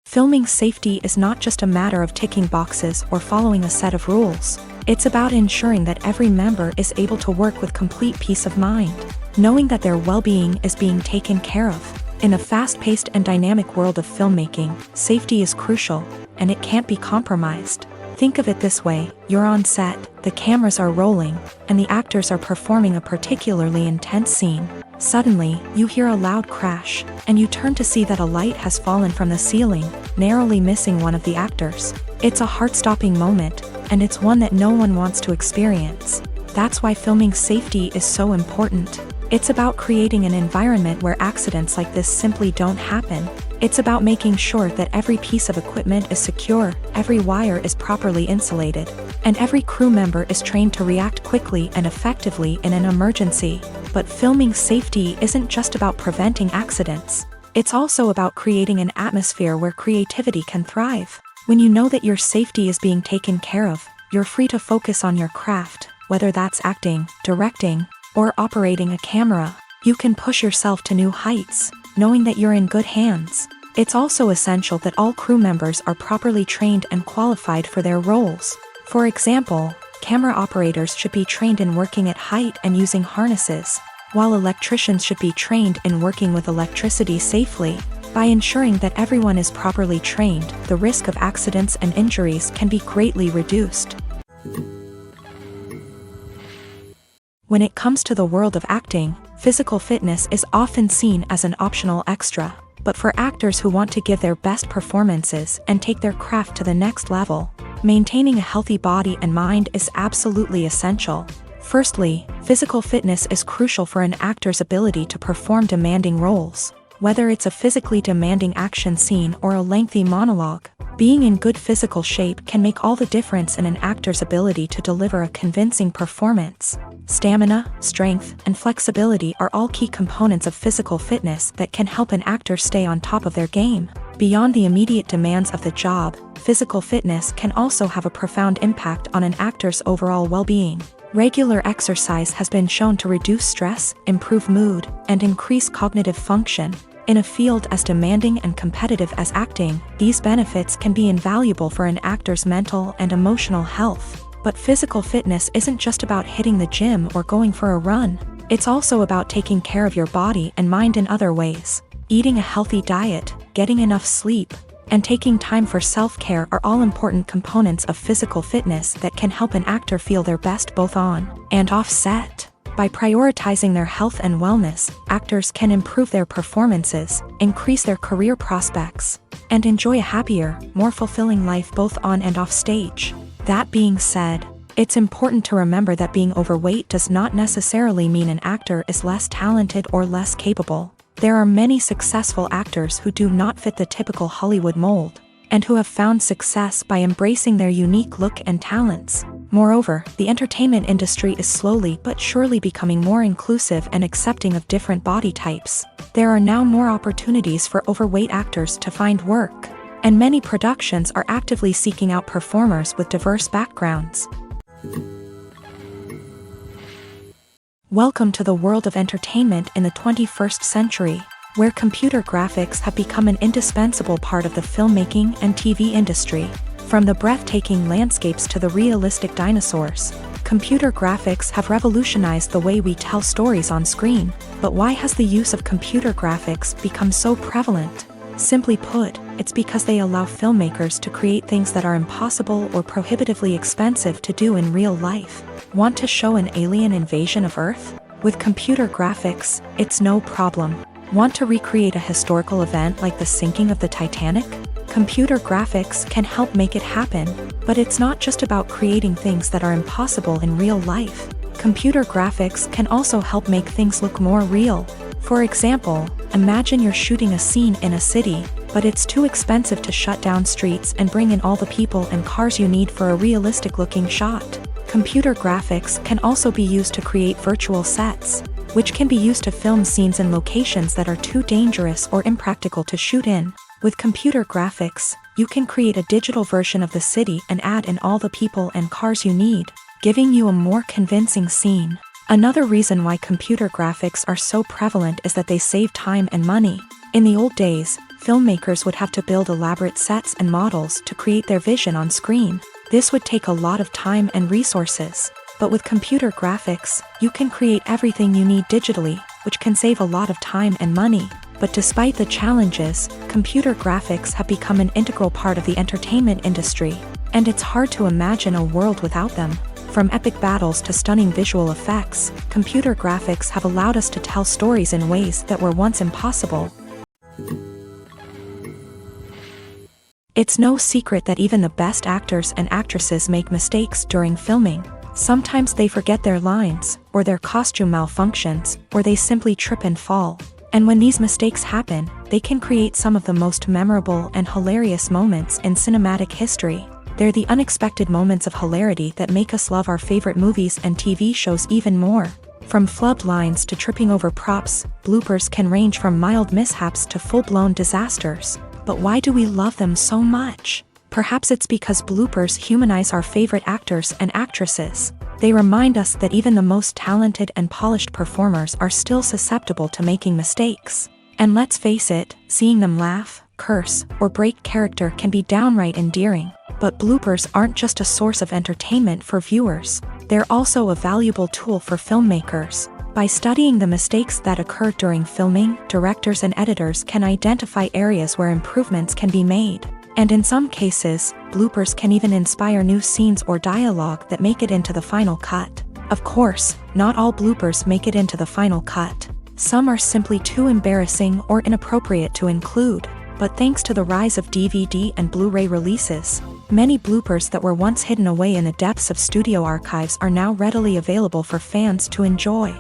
Filming safety is not just a matter of ticking boxes or following a set of rules. It's about ensuring that every member is able to work with complete peace of mind, knowing that their well-being is being taken care of. In a fast-paced and dynamic world of filmmaking, safety is crucial, and it can't be compromised. Think of it this way: you're on set, the cameras are rolling, and the actors are performing a particularly intense scene. Suddenly, you hear a loud crash, and you turn to see that a light has fallen from the ceiling, narrowly missing one of the actors. It's a heart-stopping moment, and it's one that no one wants to experience. That's why filming safety is so important. It's about creating an environment where accidents like this simply don't happen. It's about making sure that every piece of equipment is secure, every wire is properly insulated, and every crew member is trained to react quickly and effectively in an emergency. But filming safety isn't just about preventing accidents. It's also about creating an atmosphere where creativity can thrive. When you know that your safety is being taken care of, you're free to focus on your craft, whether that's acting, directing, or operating a camera. You can push yourself to new heights, knowing that you're in good hands. It's also essential that all crew members are properly trained and qualified for their roles. For example, camera operators should be trained in working at height and using harnesses, while electricians should be trained in working with electricity safely. By ensuring that everyone is properly trained, the risk of accidents and injuries can be greatly reduced. When it comes to the world of acting, physical fitness is often seen as an optional extra. But for actors who want to give their best performances and take their craft to the next level, maintaining a healthy body and mind is absolutely essential. Firstly, physical fitness is crucial for an actor's ability to perform demanding roles. Whether it's a physically demanding action scene or a lengthy monologue, being in good physical shape can make all the difference in an actor's ability to deliver a convincing performance. Stamina, strength, and flexibility are all key components of physical fitness that can help an actor stay on top of their game. Beyond the immediate demands of the job, physical fitness can also have a profound impact on an actor's overall well-being. Regular exercise has been shown to reduce stress, improve mood, and increase cognitive function. In a field as demanding and competitive as acting, these benefits can be invaluable for an actor's mental and emotional health. But physical fitness isn't just about hitting the gym or going for a run. It's also about taking care of your body and mind in other ways. Eating a healthy diet, getting enough sleep, and taking time for self-care are all important components of physical fitness that can help an actor feel their best both on and off set. By prioritizing their health and wellness, actors can improve their performances, increase their career prospects, and enjoy a happier, more fulfilling life both on and off stage. That being said, it's important to remember that being overweight does not necessarily mean an actor is less talented or less capable. There are many successful actors who do not fit the typical Hollywood mold, and who have found success by embracing their unique look and talents. Moreover, the entertainment industry is slowly but surely becoming more inclusive and accepting of different body types. There are now more opportunities for overweight actors to find work, and many productions are actively seeking out performers with diverse backgrounds. Welcome to the world of entertainment in the 21st century, where computer graphics have become an indispensable part of the filmmaking and TV industry. From the breathtaking landscapes to the realistic dinosaurs, computer graphics have revolutionized the way we tell stories on screen. But why has the use of computer graphics become so prevalent? Simply put, it's because they allow filmmakers to create things that are impossible or prohibitively expensive to do in real life. Want to show an alien invasion of Earth? With computer graphics, it's no problem. Want to recreate a historical event like the sinking of the Titanic? Computer graphics can help make it happen, but it's not just about creating things that are impossible in real life. Computer graphics can also help make things look more real. For example, imagine you're shooting a scene in a city, but it's too expensive to shut down streets and bring in all the people and cars you need for a realistic-looking shot. Computer graphics can also be used to create virtual sets, which can be used to film scenes in locations that are too dangerous or impractical to shoot in. With computer graphics, you can create a digital version of the city and add in all the people and cars you need, giving you a more convincing scene. Another reason why computer graphics are so prevalent is that they save time and money. In the old days, filmmakers would have to build elaborate sets and models to create their vision on screen. This would take a lot of time and resources. But with computer graphics, you can create everything you need digitally, which can save a lot of time and money. But despite the challenges, computer graphics have become an integral part of the entertainment industry, and it's hard to imagine a world without them. From epic battles to stunning visual effects, computer graphics have allowed us to tell stories in ways that were once impossible. It's no secret that even the best actors and actresses make mistakes during filming. Sometimes they forget their lines, or their costume malfunctions, or they simply trip and fall. And when these mistakes happen, they can create some of the most memorable and hilarious moments in cinematic history. They're the unexpected moments of hilarity that make us love our favorite movies and TV shows even more. From flubbed lines to tripping over props, bloopers can range from mild mishaps to full-blown disasters. But why do we love them so much? Perhaps it's because bloopers humanize our favorite actors and actresses. They remind us that even the most talented and polished performers are still susceptible to making mistakes. And let's face it, seeing them laugh, curse, or break character can be downright endearing. But bloopers aren't just a source of entertainment for viewers. They're also a valuable tool for filmmakers. By studying the mistakes that occur during filming, directors and editors can identify areas where improvements can be made. And in some cases, bloopers can even inspire new scenes or dialogue that make it into the final cut. Of course, not all bloopers make it into the final cut. Some are simply too embarrassing or inappropriate to include. But thanks to the rise of DVD and Blu-ray releases, many bloopers that were once hidden away in the depths of studio archives are now readily available for fans to enjoy.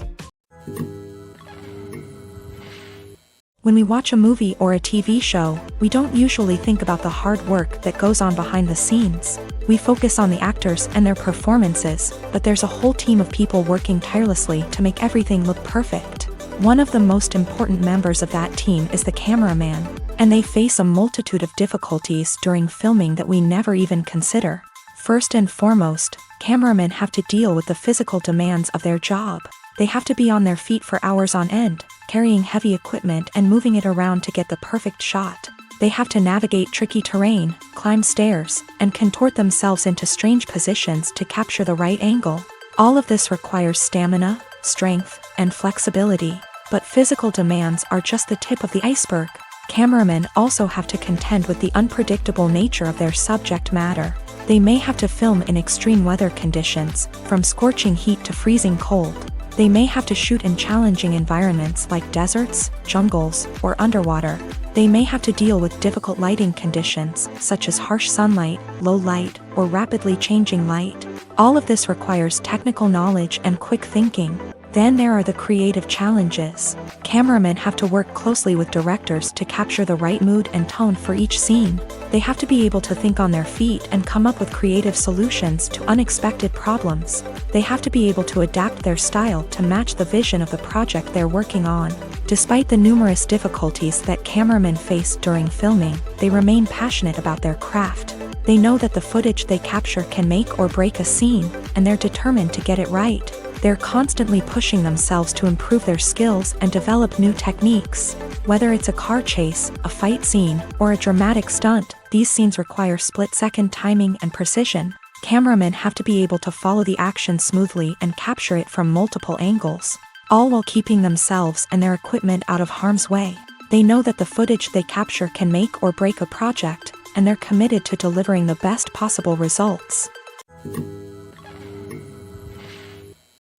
When we watch a movie or a TV show, we don't usually think about the hard work that goes on behind the scenes. We focus on the actors and their performances, but there's a whole team of people working tirelessly to make everything look perfect. One of the most important members of that team is the cameraman, and they face a multitude of difficulties during filming that we never even consider. First and foremost, cameramen have to deal with the physical demands of their job. They have to be on their feet for hours on end, carrying heavy equipment and moving it around to get the perfect shot. They have to navigate tricky terrain, climb stairs, and contort themselves into strange positions to capture the right angle. All of this requires stamina, strength, and flexibility. But physical demands are just the tip of the iceberg. Cameramen also have to contend with the unpredictable nature of their subject matter. They may have to film in extreme weather conditions, from scorching heat to freezing cold. They may have to shoot in challenging environments like deserts, jungles, or underwater. They may have to deal with difficult lighting conditions, such as harsh sunlight, low light, or rapidly changing light. All of this requires technical knowledge and quick thinking. Then there are the creative challenges. Cameramen have to work closely with directors to capture the right mood and tone for each scene. They have to be able to think on their feet and come up with creative solutions to unexpected problems. They have to be able to adapt their style to match the vision of the project they're working on. Despite the numerous difficulties that cameramen face during filming, they remain passionate about their craft. They know that the footage they capture can make or break a scene, and they're determined to get it right. They're constantly pushing themselves to improve their skills and develop new techniques. Whether it's a car chase, a fight scene, or a dramatic stunt, these scenes require split-second timing and precision. Cameramen have to be able to follow the action smoothly and capture it from multiple angles, all while keeping themselves and their equipment out of harm's way. They know that the footage they capture can make or break a project, and they're committed to delivering the best possible results.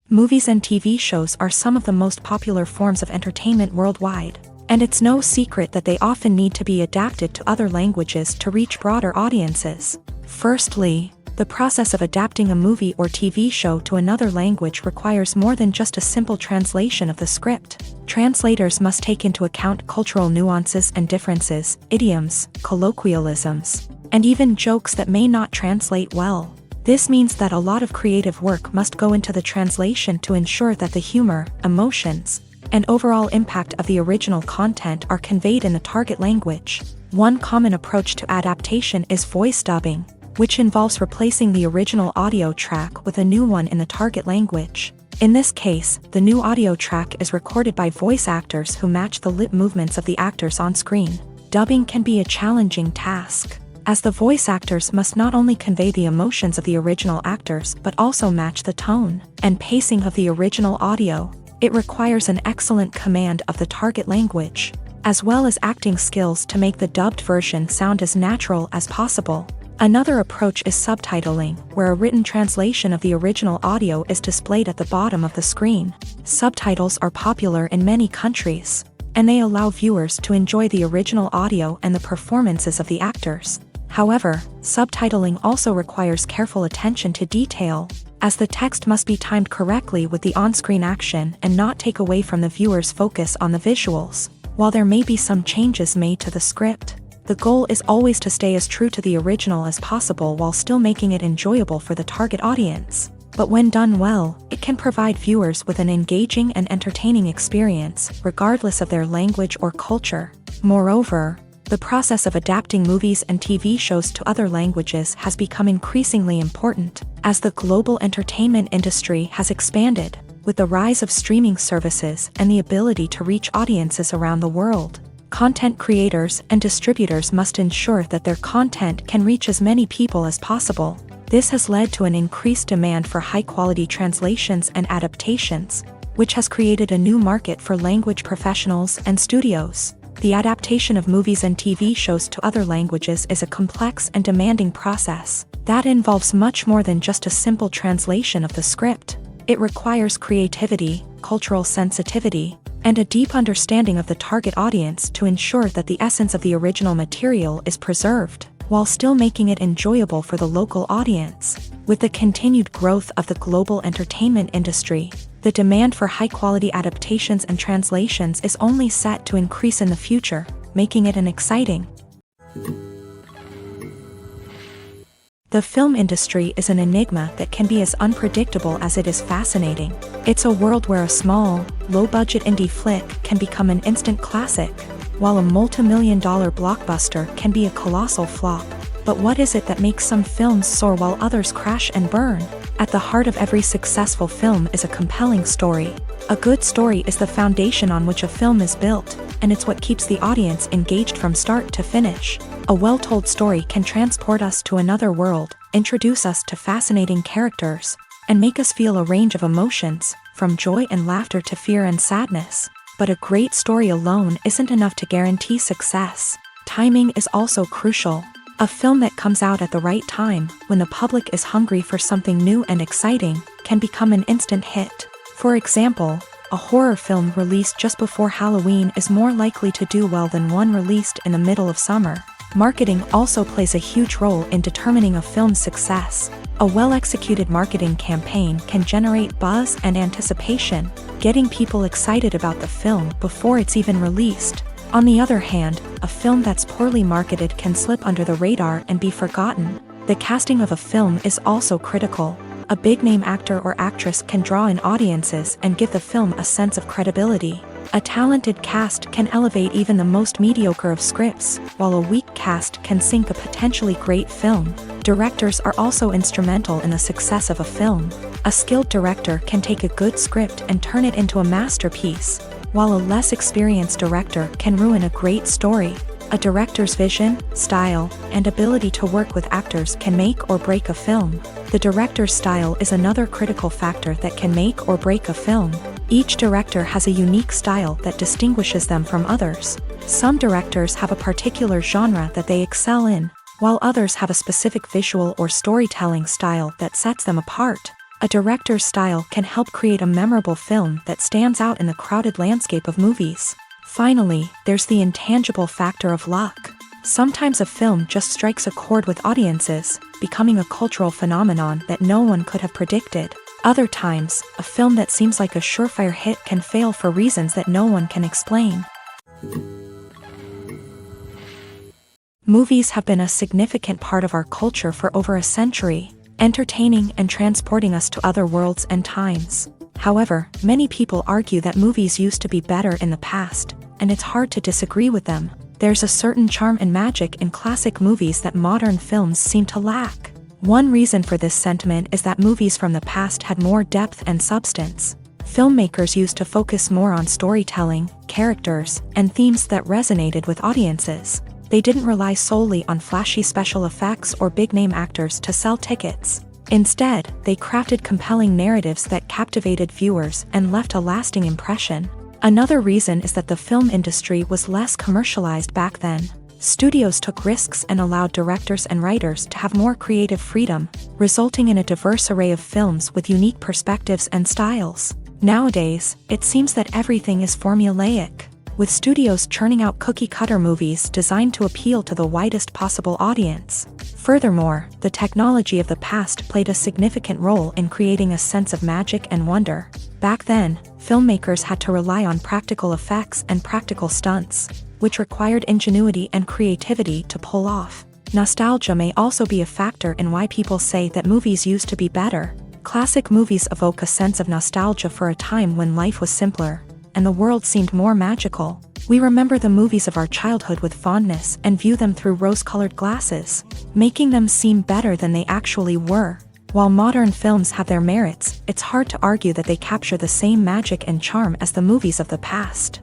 Movies and TV shows are some of the most popular forms of entertainment worldwide, and it's no secret that they often need to be adapted to other languages to reach broader audiences. Firstly, the process of adapting a movie or TV show to another language requires more than just a simple translation of the script. Translators must take into account cultural nuances and differences, idioms, colloquialisms, and even jokes that may not translate well. This means that a lot of creative work must go into the translation to ensure that the humor, emotions, and overall impact of the original content are conveyed in the target language. One common approach to adaptation is voice dubbing, which involves replacing the original audio track with a new one in the target language. In this case, the new audio track is recorded by voice actors who match the lip movements of the actors on screen. Dubbing can be a challenging task, as the voice actors must not only convey the emotions of the original actors but also match the tone and pacing of the original audio. It requires an excellent command of the target language, as well as acting skills to make the dubbed version sound as natural as possible. Another approach is subtitling, where a written translation of the original audio is displayed at the bottom of the screen. Subtitles are popular in many countries, and they allow viewers to enjoy the original audio and the performances of the actors. However, subtitling also requires careful attention to detail, as the text must be timed correctly with the on-screen action and not take away from the viewer's focus on the visuals. While there may be some changes made to the script, the goal is always to stay as true to the original as possible while still making it enjoyable for the target audience. But when done well, it can provide viewers with an engaging and entertaining experience, regardless of their language or culture. Moreover, the process of adapting movies and TV shows to other languages has become increasingly important, as the global entertainment industry has expanded, with the rise of streaming services and the ability to reach audiences around the world. Content creators and distributors must ensure that their content can reach as many people as possible. This has led to an increased demand for high-quality translations and adaptations, which has created a new market for language professionals and studios. The adaptation of movies and TV shows to other languages is a complex and demanding process that involves much more than just a simple translation of the script. It requires creativity, cultural sensitivity, and a deep understanding of the target audience to ensure that the essence of the original material is preserved, while still making it enjoyable for the local audience. With the continued growth of the global entertainment industry, the demand for high-quality adaptations and translations is only set to increase in the future, making it an exciting. The film industry is an enigma that can be as unpredictable as it is fascinating. It's a world where a small, low-budget indie flick can become an instant classic, while a multi-million-dollar blockbuster can be a colossal flop. But what is it that makes some films soar while others crash and burn? At the heart of every successful film is a compelling story. A good story is the foundation on which a film is built, and it's what keeps the audience engaged from start to finish. A well-told story can transport us to another world, introduce us to fascinating characters, and make us feel a range of emotions, from joy and laughter to fear and sadness. But a great story alone isn't enough to guarantee success. Timing is also crucial. A film that comes out at the right time, when the public is hungry for something new and exciting, can become an instant hit. For example, a horror film released just before Halloween is more likely to do well than one released in the middle of summer. Marketing also plays a huge role in determining a film's success. A well-executed marketing campaign can generate buzz and anticipation, getting people excited about the film before it's even released. On the other hand, a film that's poorly marketed can slip under the radar and be forgotten. The casting of a film is also critical. A big-name actor or actress can draw in audiences and give the film a sense of credibility. A talented cast can elevate even the most mediocre of scripts, while a weak cast can sink a potentially great film. Directors are also instrumental in the success of a film. A skilled director can take a good script and turn it into a masterpiece, while a less experienced director can ruin a great story. A director's vision, style, and ability to work with actors can make or break a film. The director's style is another critical factor that can make or break a film. Each director has a unique style that distinguishes them from others. Some directors have a particular genre that they excel in, while others have a specific visual or storytelling style that sets them apart. A director's style can help create a memorable film that stands out in the crowded landscape of movies. Finally, there's the intangible factor of luck. Sometimes a film just strikes a chord with audiences, becoming a cultural phenomenon that no one could have predicted. Other times, a film that seems like a surefire hit can fail for reasons that no one can explain. Movies have been a significant part of our culture for over a century, entertaining and transporting us to other worlds and times. However, many people argue that movies used to be better in the past, and it's hard to disagree with them. There's a certain charm and magic in classic movies that modern films seem to lack. One reason for this sentiment is that movies from the past had more depth and substance. Filmmakers used to focus more on storytelling, characters, and themes that resonated with audiences. They didn't rely solely on flashy special effects or big-name actors to sell tickets. Instead, they crafted compelling narratives that captivated viewers and left a lasting impression. Another reason is that the film industry was less commercialized back then. Studios took risks and allowed directors and writers to have more creative freedom, resulting in a diverse array of films with unique perspectives and styles. Nowadays, it seems that everything is formulaic, with studios churning out cookie-cutter movies designed to appeal to the widest possible audience. Furthermore, the technology of the past played a significant role in creating a sense of magic and wonder. Back then, filmmakers had to rely on practical effects and practical stunts, which required ingenuity and creativity to pull off. Nostalgia may also be a factor in why people say that movies used to be better. Classic movies evoke a sense of nostalgia for a time when life was simpler, and the world seemed more magical. We remember the movies of our childhood with fondness and view them through rose-colored glasses, making them seem better than they actually were. While modern films have their merits, it's hard to argue that they capture the same magic and charm as the movies of the past.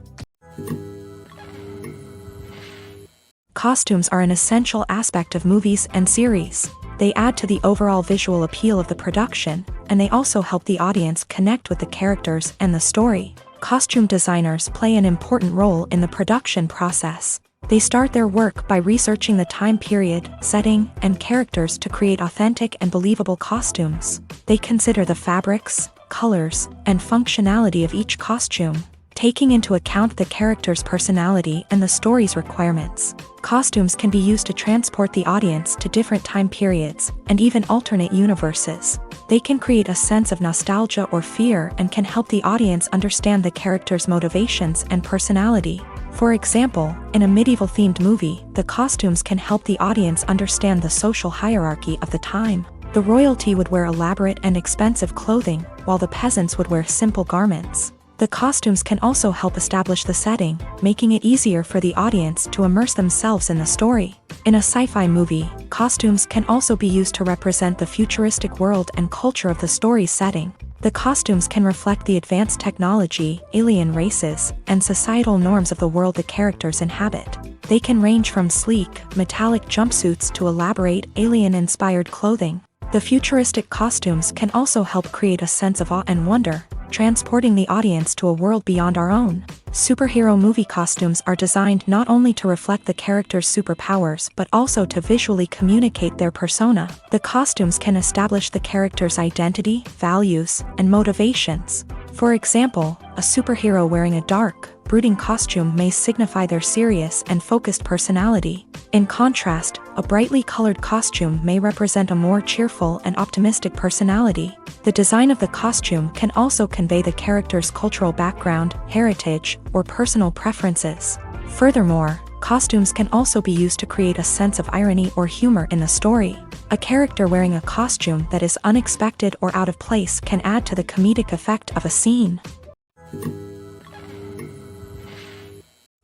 Costumes are an essential aspect of movies and series. They add to the overall visual appeal of the production, and they also help the audience connect with the characters and the story. Costume designers play an important role in the production process. They start their work by researching the time period, setting, and characters to create authentic and believable costumes. They consider the fabrics, colors, and functionality of each costume, taking into account the character's personality and the story's requirements. Costumes can be used to transport the audience to different time periods and even alternate universes. They can create a sense of nostalgia or fear and can help the audience understand the character's motivations and personality. For example, in a medieval-themed movie, the costumes can help the audience understand the social hierarchy of the time. The royalty would wear elaborate and expensive clothing, while the peasants would wear simple garments. The costumes can also help establish the setting, making it easier for the audience to immerse themselves in the story. In a sci-fi movie, costumes can also be used to represent the futuristic world and culture of the story's setting. The costumes can reflect the advanced technology, alien races, and societal norms of the world the characters inhabit. They can range from sleek, metallic jumpsuits to elaborate, alien-inspired clothing. The futuristic costumes can also help create a sense of awe and wonder, transporting the audience to a world beyond our own. Superhero movie costumes are designed not only to reflect the character's superpowers but also to visually communicate their persona. The costumes can establish the character's identity, values, and motivations. For example, a superhero wearing a dark, brooding costume may signify their serious and focused personality. In contrast, a brightly colored costume may represent a more cheerful and optimistic personality. The design of the costume can also convey the character's cultural background, heritage, or personal preferences. Furthermore, costumes can also be used to create a sense of irony or humor in the story. A character wearing a costume that is unexpected or out of place can add to the comedic effect of a scene.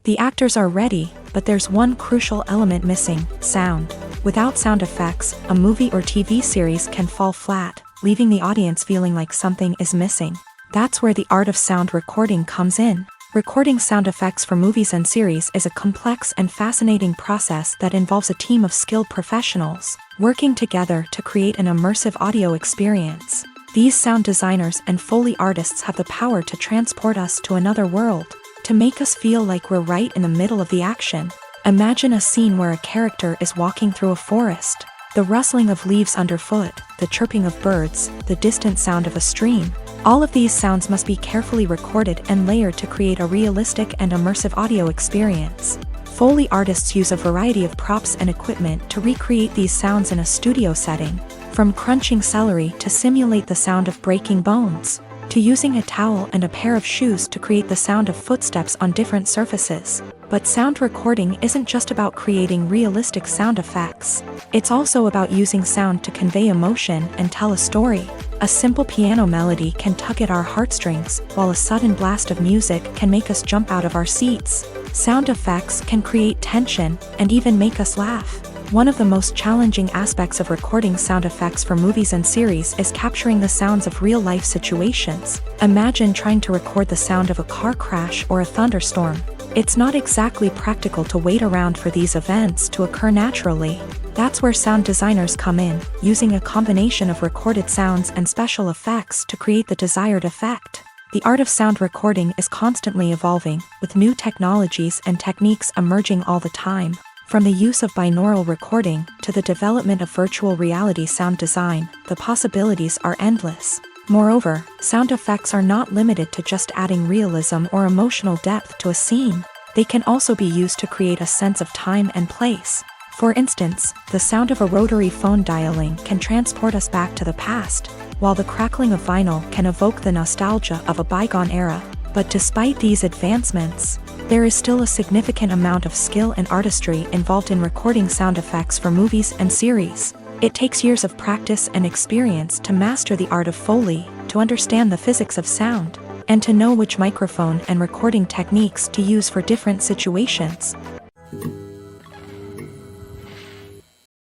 The actors are ready, but there's one crucial element missing: sound. Without sound effects, a movie or TV series can fall flat, leaving the audience feeling like something is missing. That's where the art of sound recording comes in. Recording sound effects for movies and series is a complex and fascinating process that involves a team of skilled professionals working together to create an immersive audio experience. These sound designers and Foley artists have the power to transport us to another world, to make us feel like we're right in the middle of the action. Imagine a scene where a character is walking through a forest. The rustling of leaves underfoot, the chirping of birds, the distant sound of a stream. All of these sounds must be carefully recorded and layered to create a realistic and immersive audio experience. Foley artists use a variety of props and equipment to recreate these sounds in a studio setting, from crunching celery to simulate the sound of breaking bones, to using a towel and a pair of shoes to create the sound of footsteps on different surfaces. But sound recording isn't just about creating realistic sound effects. It's also about using sound to convey emotion and tell a story. A simple piano melody can tug at our heartstrings, while a sudden blast of music can make us jump out of our seats. Sound effects can create tension and even make us laugh. One of the most challenging aspects of recording sound effects for movies and series is capturing the sounds of real-life situations. Imagine trying to record the sound of a car crash or a thunderstorm. It's not exactly practical to wait around for these events to occur naturally. That's where sound designers come in, using a combination of recorded sounds and special effects to create the desired effect. The art of sound recording is constantly evolving, with new technologies and techniques emerging all the time. From the use of binaural recording to the development of virtual reality sound design, the possibilities are endless. Moreover, sound effects are not limited to just adding realism or emotional depth to a scene. They can also be used to create a sense of time and place. For instance, the sound of a rotary phone dialing can transport us back to the past, while the crackling of vinyl can evoke the nostalgia of a bygone era. But despite these advancements, there is still a significant amount of skill and artistry involved in recording sound effects for movies and series. It takes years of practice and experience to master the art of Foley, to understand the physics of sound, and to know which microphone and recording techniques to use for different situations.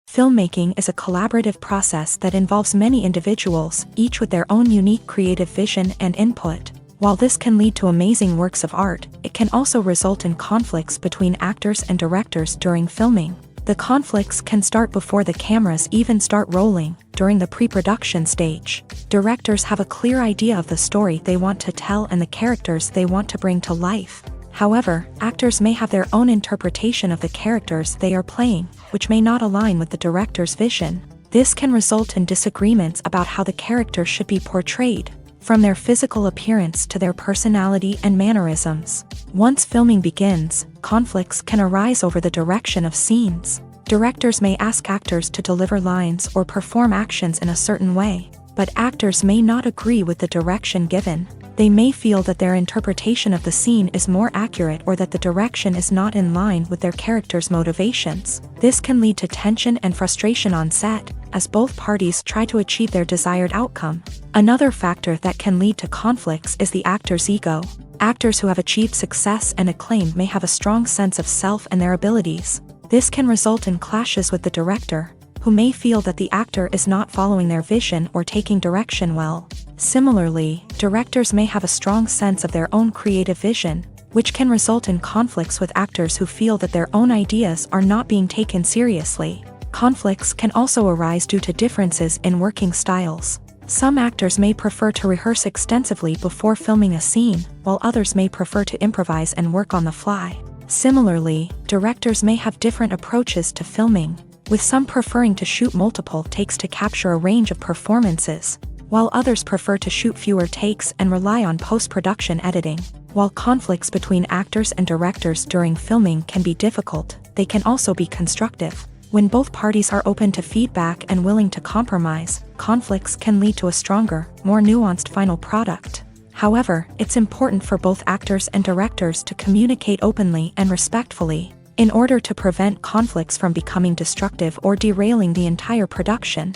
Filmmaking is a collaborative process that involves many individuals, each with their own unique creative vision and input. While this can lead to amazing works of art, it can also result in conflicts between actors and directors during filming. The conflicts can start before the cameras even start rolling, during the pre-production stage. Directors have a clear idea of the story they want to tell and the characters they want to bring to life. However, actors may have their own interpretation of the characters they are playing, which may not align with the director's vision. This can result in disagreements about how the characters should be portrayed, from their physical appearance to their personality and mannerisms. Once filming begins, conflicts can arise over the direction of scenes. Directors may ask actors to deliver lines or perform actions in a certain way, but actors may not agree with the direction given. They may feel that their interpretation of the scene is more accurate or that the direction is not in line with their character's motivations. This can lead to tension and frustration on set, as both parties try to achieve their desired outcome. Another factor that can lead to conflicts is the actor's ego. Actors who have achieved success and acclaim may have a strong sense of self and their abilities. This can result in clashes with the director, who may feel that the actor is not following their vision or taking direction well. Similarly, directors may have a strong sense of their own creative vision, which can result in conflicts with actors who feel that their own ideas are not being taken seriously. Conflicts can also arise due to differences in working styles. Some actors may prefer to rehearse extensively before filming a scene, while others may prefer to improvise and work on the fly. Similarly, directors may have different approaches to filming, with some preferring to shoot multiple takes to capture a range of performances, while others prefer to shoot fewer takes and rely on post-production editing. While conflicts between actors and directors during filming can be difficult, they can also be constructive. When both parties are open to feedback and willing to compromise, conflicts can lead to a stronger, more nuanced final product. However, it's important for both actors and directors to communicate openly and respectfully, in order to prevent conflicts from becoming destructive or derailing the entire production.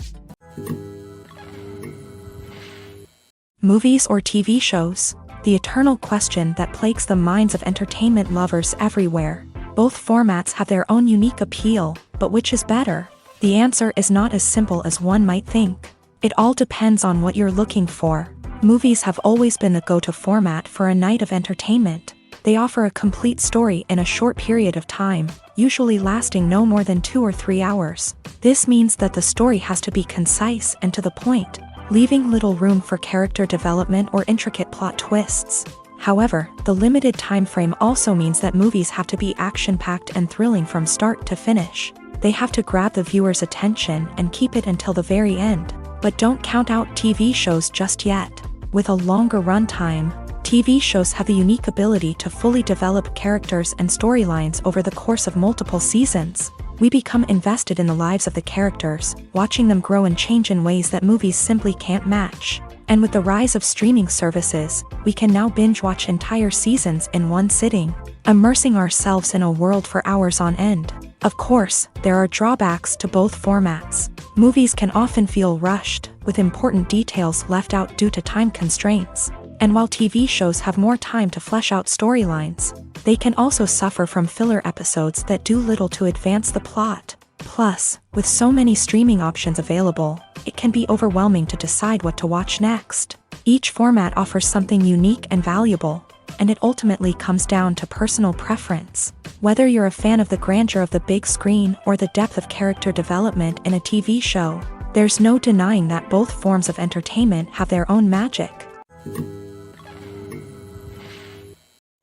Movies or TV shows? The eternal question that plagues the minds of entertainment lovers everywhere. Both formats have their own unique appeal, but which is better? The answer is not as simple as one might think. It all depends on what you're looking for. Movies have always been the go-to format for a night of entertainment. They offer a complete story in a short period of time, usually lasting no more than 2 or 3 hours. This means that the story has to be concise and to the point, leaving little room for character development or intricate plot twists. However, the limited time frame also means that movies have to be action-packed and thrilling from start to finish. They have to grab the viewer's attention and keep it until the very end. But don't count out TV shows just yet. With a longer runtime, TV shows have the unique ability to fully develop characters and storylines over the course of multiple seasons. We become invested in the lives of the characters, watching them grow and change in ways that movies simply can't match. And with the rise of streaming services, we can now binge-watch entire seasons in one sitting, immersing ourselves in a world for hours on end. Of course, there are drawbacks to both formats. Movies can often feel rushed, with important details left out due to time constraints. And while TV shows have more time to flesh out storylines, they can also suffer from filler episodes that do little to advance the plot. Plus, with so many streaming options available, it can be overwhelming to decide what to watch next. Each format offers something unique and valuable, and it ultimately comes down to personal preference. Whether you're a fan of the grandeur of the big screen or the depth of character development in a TV show, there's no denying that both forms of entertainment have their own magic.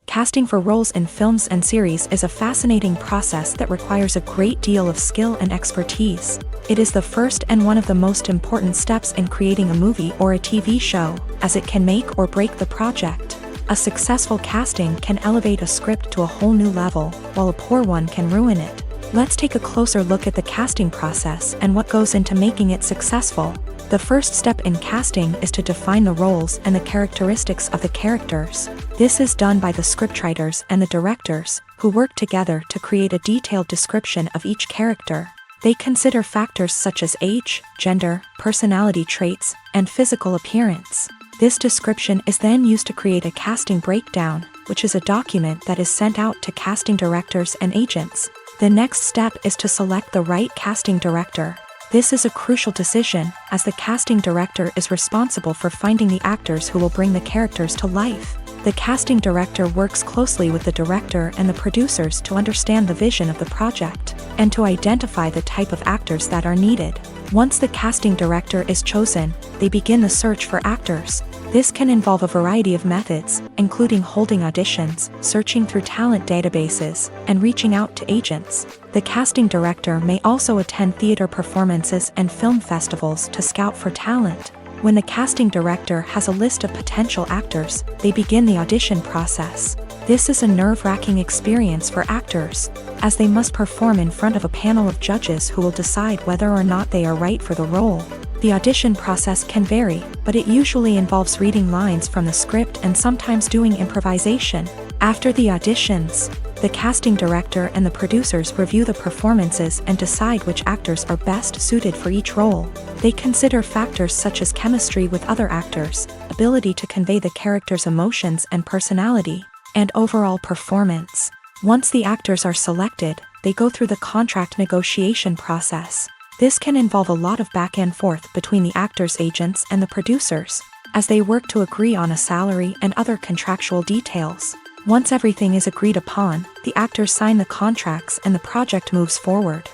Casting for roles in films and series is a fascinating process that requires a great deal of skill and expertise. It is the first and one of the most important steps in creating a movie or a TV show, as it can make or break the project. A successful casting can elevate a script to a whole new level, while a poor one can ruin it. Let's take a closer look at the casting process and what goes into making it successful. The first step in casting is to define the roles and the characteristics of the characters. This is done by the scriptwriters and the directors, who work together to create a detailed description of each character. They consider factors such as age, gender, personality traits, and physical appearance. This description is then used to create a casting breakdown, which is a document that is sent out to casting directors and agents. The next step is to select the right casting director. This is a crucial decision, as the casting director is responsible for finding the actors who will bring the characters to life. The casting director works closely with the director and the producers to understand the vision of the project, and to identify the type of actors that are needed. Once the casting director is chosen, they begin the search for actors. This can involve a variety of methods, including holding auditions, searching through talent databases, and reaching out to agents. The casting director may also attend theater performances and film festivals to scout for talent. When the casting director has a list of potential actors, they begin the audition process. This is a nerve-wracking experience for actors, as they must perform in front of a panel of judges who will decide whether or not they are right for the role. The audition process can vary, but it usually involves reading lines from the script and sometimes doing improvisation. After the auditions, the casting director and the producers review the performances and decide which actors are best suited for each role. They consider factors such as chemistry with other actors, ability to convey the character's emotions and personality, and overall performance. Once the actors are selected, they go through the contract negotiation process. This can involve a lot of back and forth between the actors' agents and the producers, as they work to agree on a salary and other contractual details. Once everything is agreed upon, the actors sign the contracts and the project moves forward.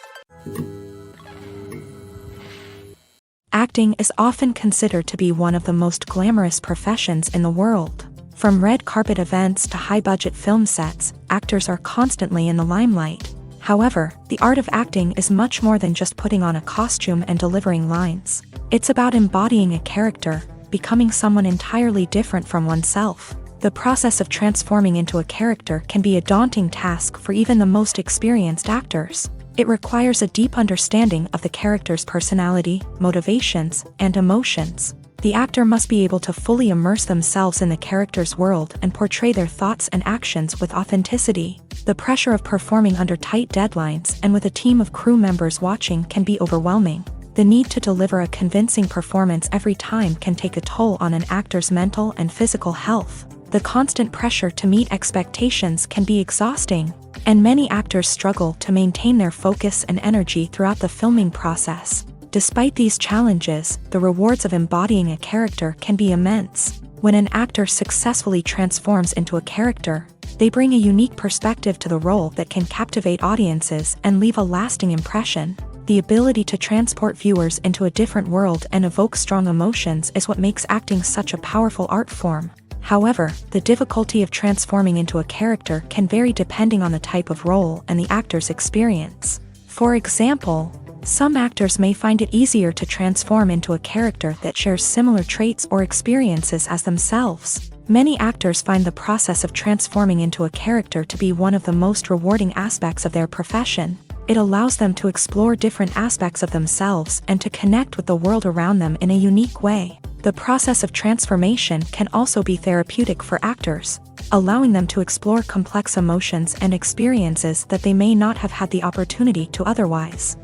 Acting is often considered to be one of the most glamorous professions in the world. From red carpet events to high-budget film sets, actors are constantly in the limelight. However, the art of acting is much more than just putting on a costume and delivering lines. It's about embodying a character, becoming someone entirely different from oneself. The process of transforming into a character can be a daunting task for even the most experienced actors. It requires a deep understanding of the character's personality, motivations, and emotions. The actor must be able to fully immerse themselves in the character's world and portray their thoughts and actions with authenticity. The pressure of performing under tight deadlines and with a team of crew members watching can be overwhelming. The need to deliver a convincing performance every time can take a toll on an actor's mental and physical health. The constant pressure to meet expectations can be exhausting, and many actors struggle to maintain their focus and energy throughout the filming process. Despite these challenges, the rewards of embodying a character can be immense. When an actor successfully transforms into a character, they bring a unique perspective to the role that can captivate audiences and leave a lasting impression. The ability to transport viewers into a different world and evoke strong emotions is what makes acting such a powerful art form. However, the difficulty of transforming into a character can vary depending on the type of role and the actor's experience. For example, some actors may find it easier to transform into a character that shares similar traits or experiences as themselves. Many actors find the process of transforming into a character to be one of the most rewarding aspects of their profession. It allows them to explore different aspects of themselves and to connect with the world around them in a unique way. The process of transformation can also be therapeutic for actors, allowing them to explore complex emotions and experiences that they may not have had the opportunity to otherwise.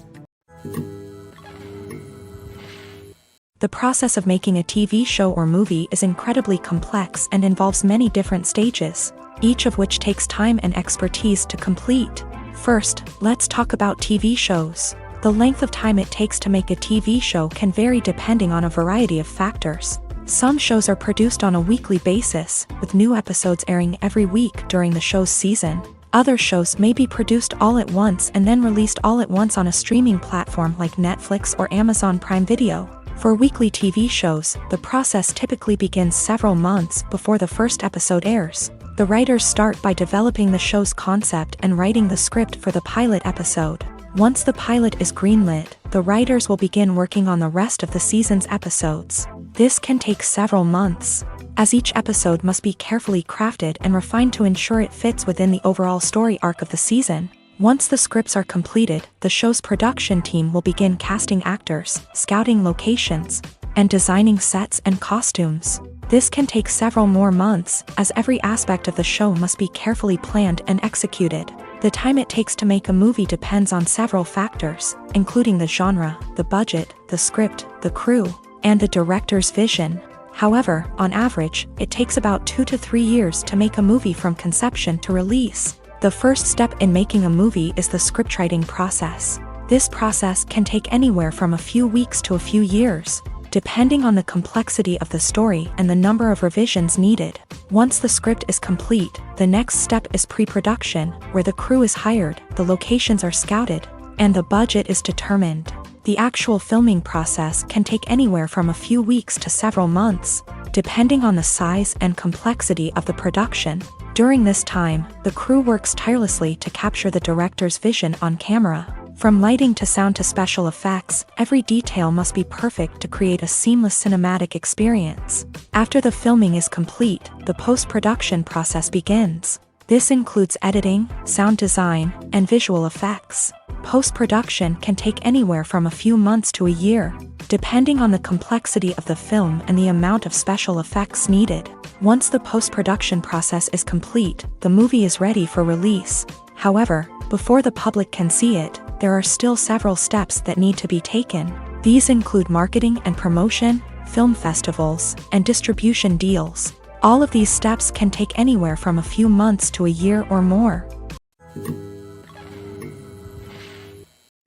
The process of making a TV show or movie is incredibly complex and involves many different stages, each of which takes time and expertise to complete. First, let's talk about TV shows. The length of time it takes to make a TV show can vary depending on a variety of factors. Some shows are produced on a weekly basis, with new episodes airing every week during the show's season. Other shows may be produced all at once and then released all at once on a streaming platform like Netflix or Amazon Prime Video. For weekly TV shows, the process typically begins several months before the first episode airs. The writers start by developing the show's concept and writing the script for the pilot episode. Once the pilot is greenlit, the writers will begin working on the rest of the season's episodes. This can take several months, as each episode must be carefully crafted and refined to ensure it fits within the overall story arc of the season. Once the scripts are completed, the show's production team will begin casting actors, scouting locations, and designing sets and costumes. This can take several more months, as every aspect of the show must be carefully planned and executed. The time it takes to make a movie depends on several factors, including the genre, the budget, the script, the crew, and the director's vision. However, on average, it takes about 2 to 3 years to make a movie from conception to release. The first step in making a movie is the scriptwriting process. This process can take anywhere from a few weeks to a few years, depending on the complexity of the story and the number of revisions needed. Once the script is complete, the next step is pre-production, where the crew is hired, the locations are scouted, and the budget is determined. The actual filming process can take anywhere from a few weeks to several months, depending on the size and complexity of the production. During this time, the crew works tirelessly to capture the director's vision on camera. From lighting to sound to special effects, every detail must be perfect to create a seamless cinematic experience. After the filming is complete, the post-production process begins. This includes editing, sound design, and visual effects. Post-production can take anywhere from a few months to a year, depending on the complexity of the film and the amount of special effects needed. Once the post-production process is complete, the movie is ready for release. However, before the public can see it, there are still several steps that need to be taken. These include marketing and promotion, film festivals, and distribution deals. All of these steps can take anywhere from a few months to a year or more.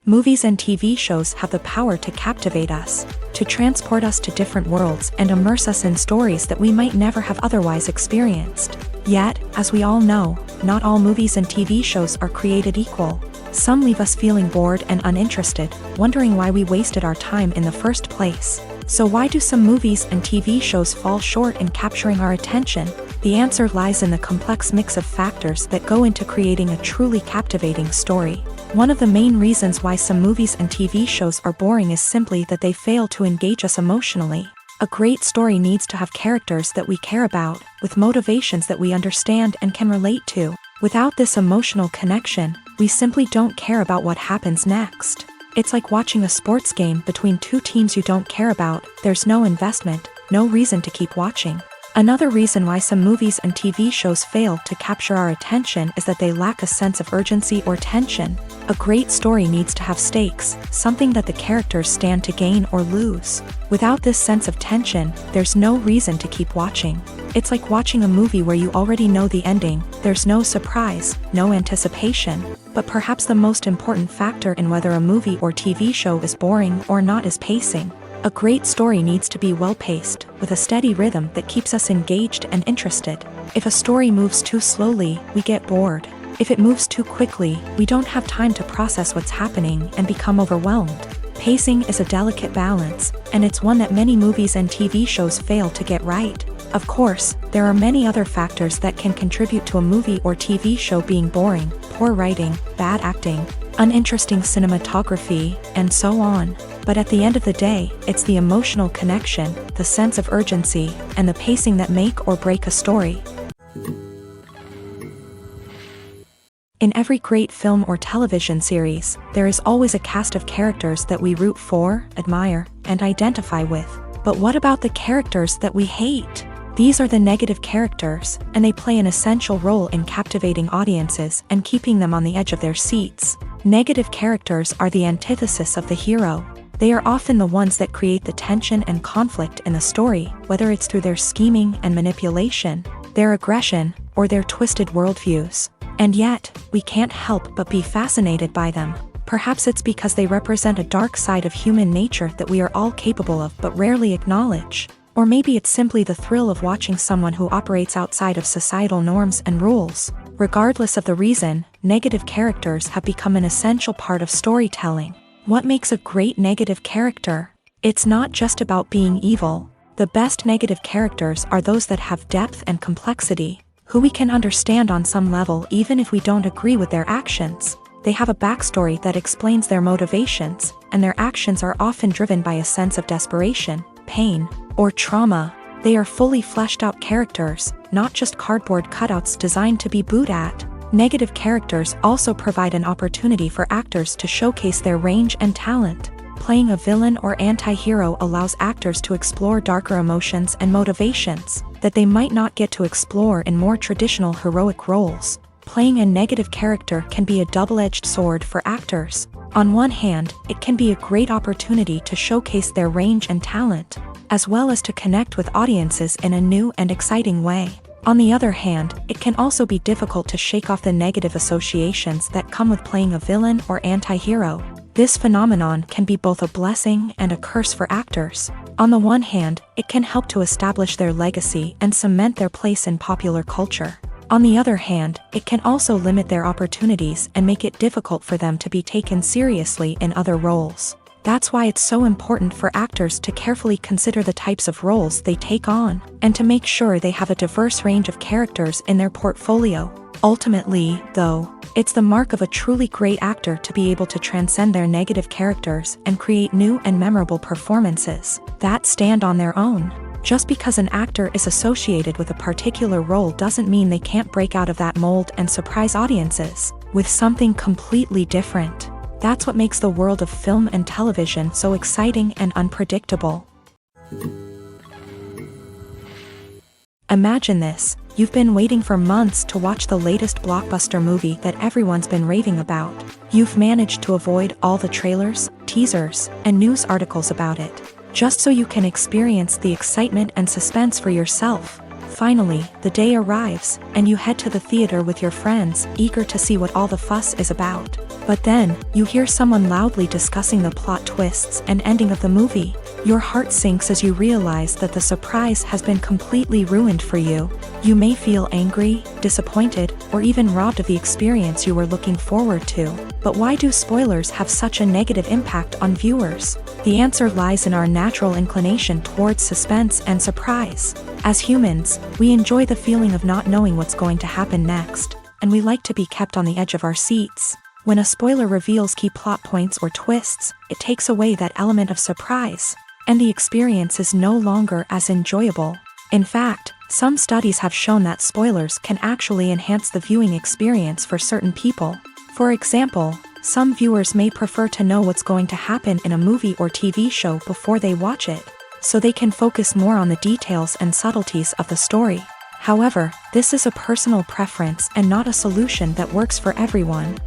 Movies and TV shows have the power to captivate us, to transport us to different worlds and immerse us in stories that we might never have otherwise experienced. Yet, as we all know, not all movies and TV shows are created equal. Some leave us feeling bored and uninterested, wondering why we wasted our time in the first place. So why do some movies and TV shows fall short in capturing our attention? The answer lies in the complex mix of factors that go into creating a truly captivating story. One of the main reasons why some movies and TV shows are boring is simply that they fail to engage us emotionally. A great story needs to have characters that we care about, with motivations that we understand and can relate to. Without this emotional connection, we simply don't care about what happens next. It's like watching a sports game between two teams you don't care about. There's no investment, no reason to keep watching. Another reason why some movies and TV shows fail to capture our attention is that they lack a sense of urgency or tension. A great story needs to have stakes, something that the characters stand to gain or lose. Without this sense of tension, there's no reason to keep watching. It's like watching a movie where you already know the ending. There's no surprise, no anticipation. But perhaps the most important factor in whether a movie or TV show is boring or not is pacing. A great story needs to be well-paced, with a steady rhythm that keeps us engaged and interested. If a story moves too slowly, we get bored. If it moves too quickly, we don't have time to process what's happening and become overwhelmed. Pacing is a delicate balance, and it's one that many movies and TV shows fail to get right. Of course, there are many other factors that can contribute to a movie or TV show being boring: poor writing, bad acting, uninteresting cinematography, and so on. But at the end of the day, it's the emotional connection, the sense of urgency, and the pacing that make or break a story. In every great film or television series, there is always a cast of characters that we root for, admire, and identify with. But what about the characters that we hate? These are the negative characters, and they play an essential role in captivating audiences and keeping them on the edge of their seats. Negative characters are the antithesis of the hero. They are often the ones that create the tension and conflict in the story, whether it's through their scheming and manipulation, their aggression, or their twisted worldviews. And yet, we can't help but be fascinated by them. Perhaps it's because they represent a dark side of human nature that we are all capable of but rarely acknowledge. Or maybe it's simply the thrill of watching someone who operates outside of societal norms and rules. Regardless of the reason, negative characters have become an essential part of storytelling. What makes a great negative character? It's not just about being evil. The best negative characters are those that have depth and complexity, who we can understand on some level even if we don't agree with their actions. They have a backstory that explains their motivations, and their actions are often driven by a sense of desperation, pain, or trauma. They are fully fleshed out characters, not just cardboard cutouts designed to be booed at. Negative characters also provide an opportunity for actors to showcase their range and talent. Playing a villain or anti-hero allows actors to explore darker emotions and motivations that they might not get to explore in more traditional heroic roles. Playing a negative character can be a double-edged sword for actors. On one hand, it can be a great opportunity to showcase their range and talent, as well as to connect with audiences in a new and exciting way. On the other hand, it can also be difficult to shake off the negative associations that come with playing a villain or anti-hero. This phenomenon can be both a blessing and a curse for actors. On the one hand, it can help to establish their legacy and cement their place in popular culture. On the other hand, it can also limit their opportunities and make it difficult for them to be taken seriously in other roles. That's why it's so important for actors to carefully consider the types of roles they take on, and to make sure they have a diverse range of characters in their portfolio. Ultimately, though, it's the mark of a truly great actor to be able to transcend their negative characters and create new and memorable performances that stand on their own. Just because an actor is associated with a particular role doesn't mean they can't break out of that mold and surprise audiences with something completely different. That's what makes the world of film and television so exciting and unpredictable. Imagine this: you've been waiting for months to watch the latest blockbuster movie that everyone's been raving about. You've managed to avoid all the trailers, teasers, and news articles about it, just so you can experience the excitement and suspense for yourself. Finally, the day arrives, and you head to the theater with your friends, eager to see what all the fuss is about. But then, you hear someone loudly discussing the plot twists and ending of the movie. Your heart sinks as you realize that the surprise has been completely ruined for you. You may feel angry, disappointed, or even robbed of the experience you were looking forward to. But why do spoilers have such a negative impact on viewers? The answer lies in our natural inclination towards suspense and surprise. As humans, we enjoy the feeling of not knowing what's going to happen next, and we like to be kept on the edge of our seats. When a spoiler reveals key plot points or twists, it takes away that element of surprise, and the experience is no longer as enjoyable. In fact, some studies have shown that spoilers can actually enhance the viewing experience for certain people. For example, some viewers may prefer to know what's going to happen in a movie or TV show before they watch it, so they can focus more on the details and subtleties of the story. However, this is a personal preference and not a solution that works for everyone.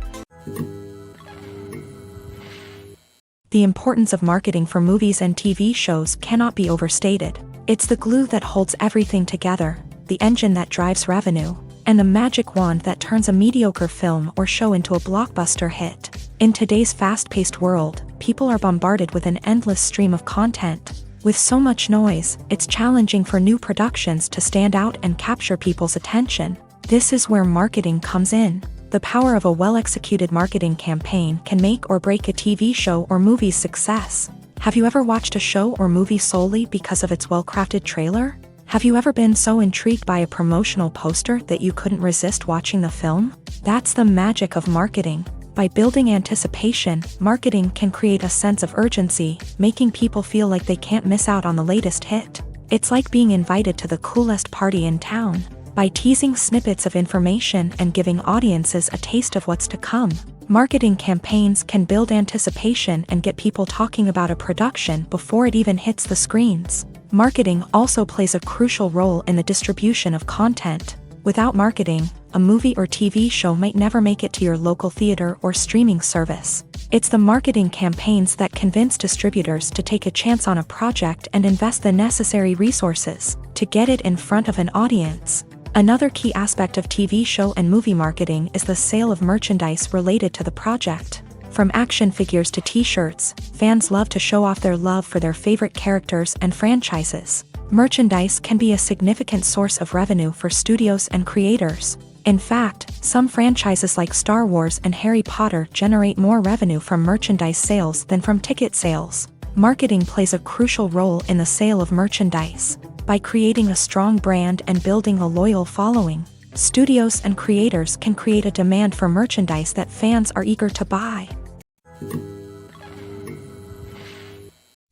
The importance of marketing for movies and TV shows cannot be overstated. It's the glue that holds everything together, the engine that drives revenue, and the magic wand that turns a mediocre film or show into a blockbuster hit. In today's fast-paced world, people are bombarded with an endless stream of content. With so much noise, it's challenging for new productions to stand out and capture people's attention. This is where marketing comes in. The power of a well-executed marketing campaign can make or break a TV show or movie's success. Have you ever watched a show or movie solely because of its well-crafted trailer? Have you ever been so intrigued by a promotional poster that you couldn't resist watching the film? That's the magic of marketing. By building anticipation, marketing can create a sense of urgency, making people feel like they can't miss out on the latest hit. It's like being invited to the coolest party in town. By teasing snippets of information and giving audiences a taste of what's to come, marketing campaigns can build anticipation and get people talking about a production before it even hits the screens. Marketing also plays a crucial role in the distribution of content. Without marketing, a movie or TV show might never make it to your local theater or streaming service. It's the marketing campaigns that convince distributors to take a chance on a project and invest the necessary resources to get it in front of an audience. Another key aspect of TV show and movie marketing is the sale of merchandise related to the project. From action figures to t-shirts, fans love to show off their love for their favorite characters and franchises. Merchandise can be a significant source of revenue for studios and creators. In fact, some franchises like Star Wars and Harry Potter generate more revenue from merchandise sales than from ticket sales. Marketing plays a crucial role in the sale of merchandise. By creating a strong brand and building a loyal following, studios and creators can create a demand for merchandise that fans are eager to buy.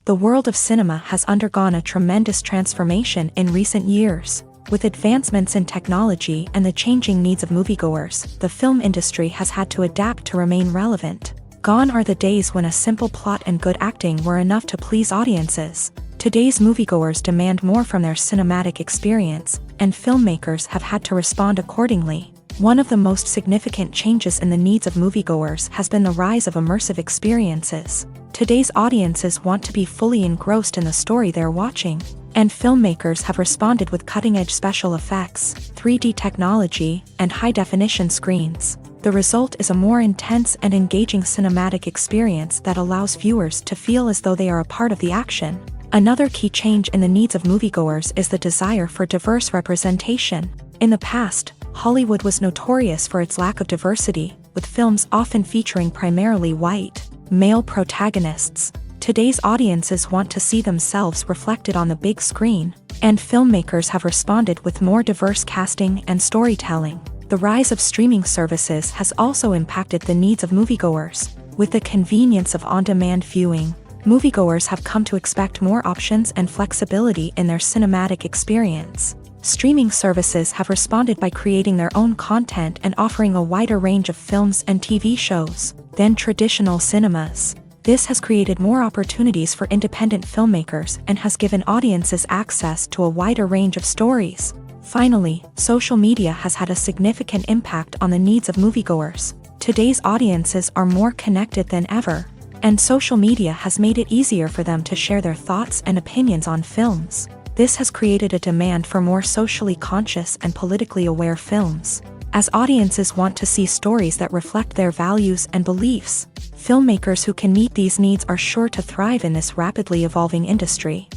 The world of cinema has undergone a tremendous transformation in recent years. With advancements in technology and the changing needs of moviegoers, the film industry has had to adapt to remain relevant. Gone are the days when a simple plot and good acting were enough to please audiences. Today's moviegoers demand more from their cinematic experience, and filmmakers have had to respond accordingly. One of the most significant changes in the needs of moviegoers has been the rise of immersive experiences. Today's audiences want to be fully engrossed in the story they're watching, and filmmakers have responded with cutting-edge special effects, 3D technology, and high-definition screens. The result is a more intense and engaging cinematic experience that allows viewers to feel as though they are a part of the action. Another key change in the needs of moviegoers is the desire for diverse representation. In the past, Hollywood was notorious for its lack of diversity, with films often featuring primarily white, male protagonists. Today's audiences want to see themselves reflected on the big screen, and filmmakers have responded with more diverse casting and storytelling. The rise of streaming services has also impacted the needs of moviegoers. With the convenience of on-demand viewing, moviegoers have come to expect more options and flexibility in their cinematic experience. Streaming services have responded by creating their own content and offering a wider range of films and TV shows than traditional cinemas. This has created more opportunities for independent filmmakers and has given audiences access to a wider range of stories. Finally, social media has had a significant impact on the needs of moviegoers. Today's audiences are more connected than ever, and social media has made it easier for them to share their thoughts and opinions on films. This has created a demand for more socially conscious and politically aware films. as audiences want to see stories that reflect their values and beliefs. Filmmakers who can meet these needs are sure to thrive in this rapidly evolving industry.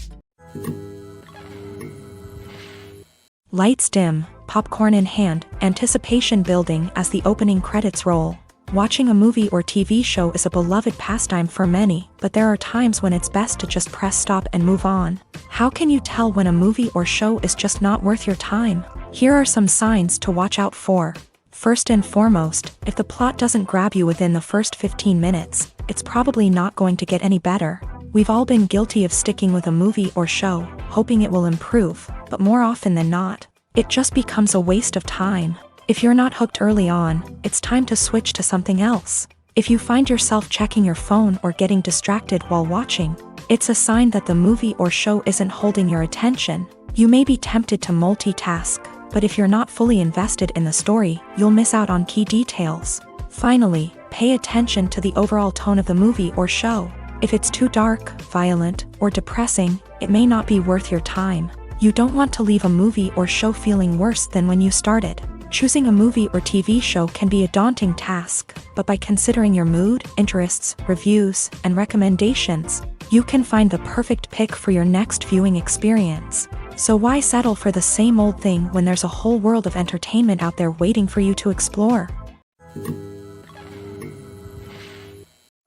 Lights dim, popcorn in hand, anticipation building as the opening credits roll. Watching a movie or TV show is a beloved pastime for many, but there are times when it's best to just press stop and move on. How can you tell when a movie or show is just not worth your time? Here are some signs to watch out for. First and foremost, if the plot doesn't grab you within the first 15 minutes, it's probably not going to get any better. We've all been guilty of sticking with a movie or show, hoping it will improve, but more often than not, it just becomes a waste of time. If you're not hooked early on, it's time to switch to something else. If you find yourself checking your phone or getting distracted while watching, it's a sign that the movie or show isn't holding your attention. You may be tempted to multitask, but if you're not fully invested in the story, you'll miss out on key details. Finally, pay attention to the overall tone of the movie or show. If it's too dark, violent, or depressing, it may not be worth your time. You don't want to leave a movie or show feeling worse than when you started. Choosing a movie or TV show can be a daunting task, but by considering your mood, interests, reviews, and recommendations, you can find the perfect pick for your next viewing experience. So why settle for the same old thing when there's a whole world of entertainment out there waiting for you to explore?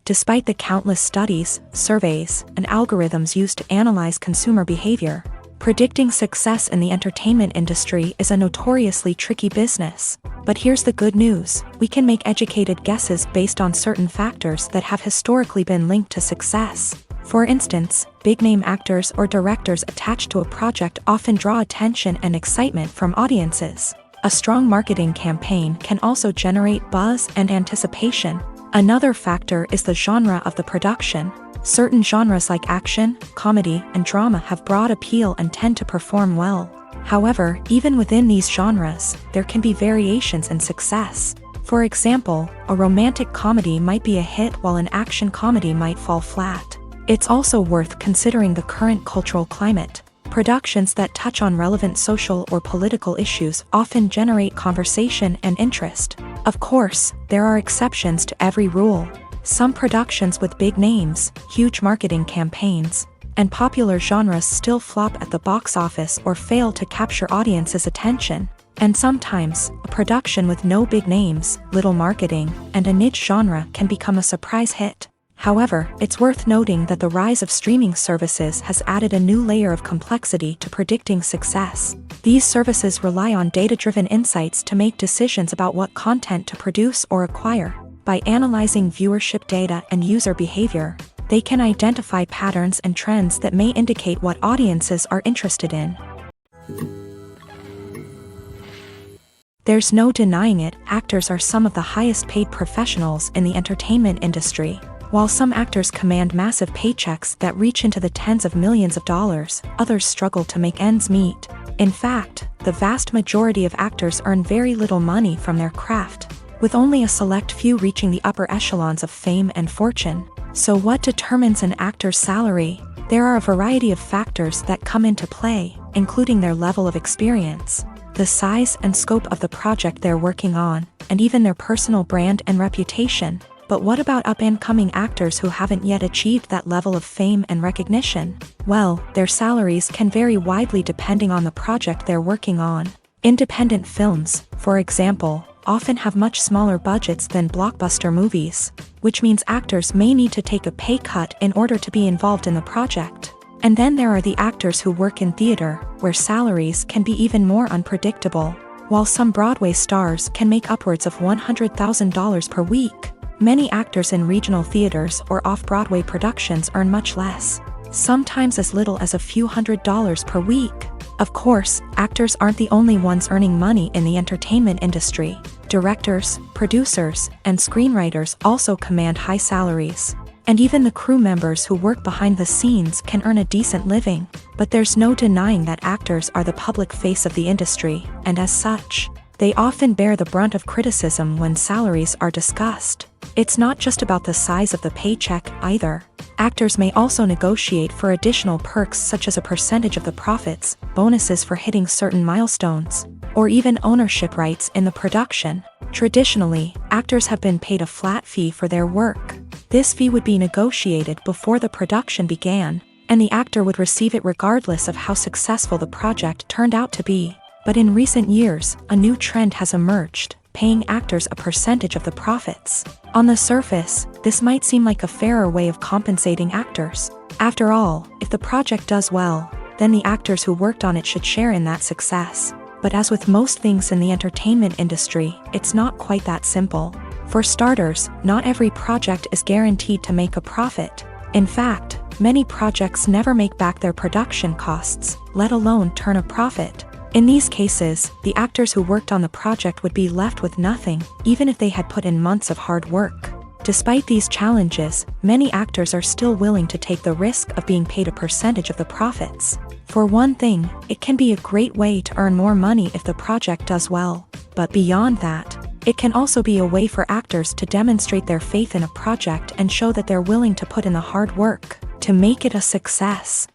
Despite the countless studies, surveys, and algorithms used to analyze consumer behavior, predicting success in the entertainment industry is a notoriously tricky business. But here's the good news: we can make educated guesses based on certain factors that have historically been linked to success. For instance, big-name actors or directors attached to a project often draw attention and excitement from audiences. A strong marketing campaign can also generate buzz and anticipation. Another factor is the genre of the production. Certain genres like action, comedy, and drama have broad appeal and tend to perform well. However, even within these genres, there can be variations in success. For example, a romantic comedy might be a hit while an action comedy might fall flat. It's also worth considering the current cultural climate. Productions that touch on relevant social or political issues often generate conversation and interest. Of course, there are exceptions to every rule. Some productions with big names, huge marketing campaigns, and popular genres still flop at the box office or fail to capture audiences' attention. And sometimes, a production with no big names, little marketing, and a niche genre can become a surprise hit. However, it's worth noting that the rise of streaming services has added a new layer of complexity to predicting success. These services rely on data-driven insights to make decisions about what content to produce or acquire. By analyzing viewership data and user behavior, they can identify patterns and trends that may indicate what audiences are interested in. There's no denying it, actors are some of the highest-paid professionals in the entertainment industry. While some actors command massive paychecks that reach into the tens of millions of dollars, others struggle to make ends meet. In fact, the vast majority of actors earn very little money from their craft, with only a select few reaching the upper echelons of fame and fortune. So what determines an actor's salary? There are a variety of factors that come into play, including their level of experience, the size and scope of the project they're working on, and even their personal brand and reputation. But what about up-and-coming actors who haven't yet achieved that level of fame and recognition? Well, their salaries can vary widely depending on the project they're working on. Independent films, for example, often have much smaller budgets than blockbuster movies, which means actors may need to take a pay cut in order to be involved in the project. And then there are the actors who work in theater, where salaries can be even more unpredictable. While some Broadway stars can make upwards of $100,000 per week, many actors in regional theaters or off-Broadway productions earn much less, sometimes as little as a few $100s per week. Of course, actors aren't the only ones earning money in the entertainment industry. Directors, producers, and screenwriters also command high salaries. And even the crew members who work behind the scenes can earn a decent living. But there's no denying that actors are the public face of the industry, and as such, they often bear the brunt of criticism when salaries are discussed. It's not just about the size of the paycheck either. Actors may also negotiate for additional perks such as a percentage of the profits, bonuses for hitting certain milestones, or even ownership rights in the production. Traditionally, actors have been paid a flat fee for their work. This fee would be negotiated before the production began, and the actor would receive it regardless of how successful the project turned out to be. But in recent years, a new trend has emerged, paying actors a percentage of the profits. On the surface, this might seem like a fairer way of compensating actors. After all, if the project does well, then the actors who worked on it should share in that success. But as with most things in the entertainment industry, it's not quite that simple. For starters, not every project is guaranteed to make a profit. In fact, many projects never make back their production costs, let alone turn a profit. In these cases, the actors who worked on the project would be left with nothing, even if they had put in months of hard work. Despite these challenges, many actors are still willing to take the risk of being paid a percentage of the profits. For one thing, it can be a great way to earn more money if the project does well. But beyond that, it can also be a way for actors to demonstrate their faith in a project and show that they're willing to put in the hard work to make it a success.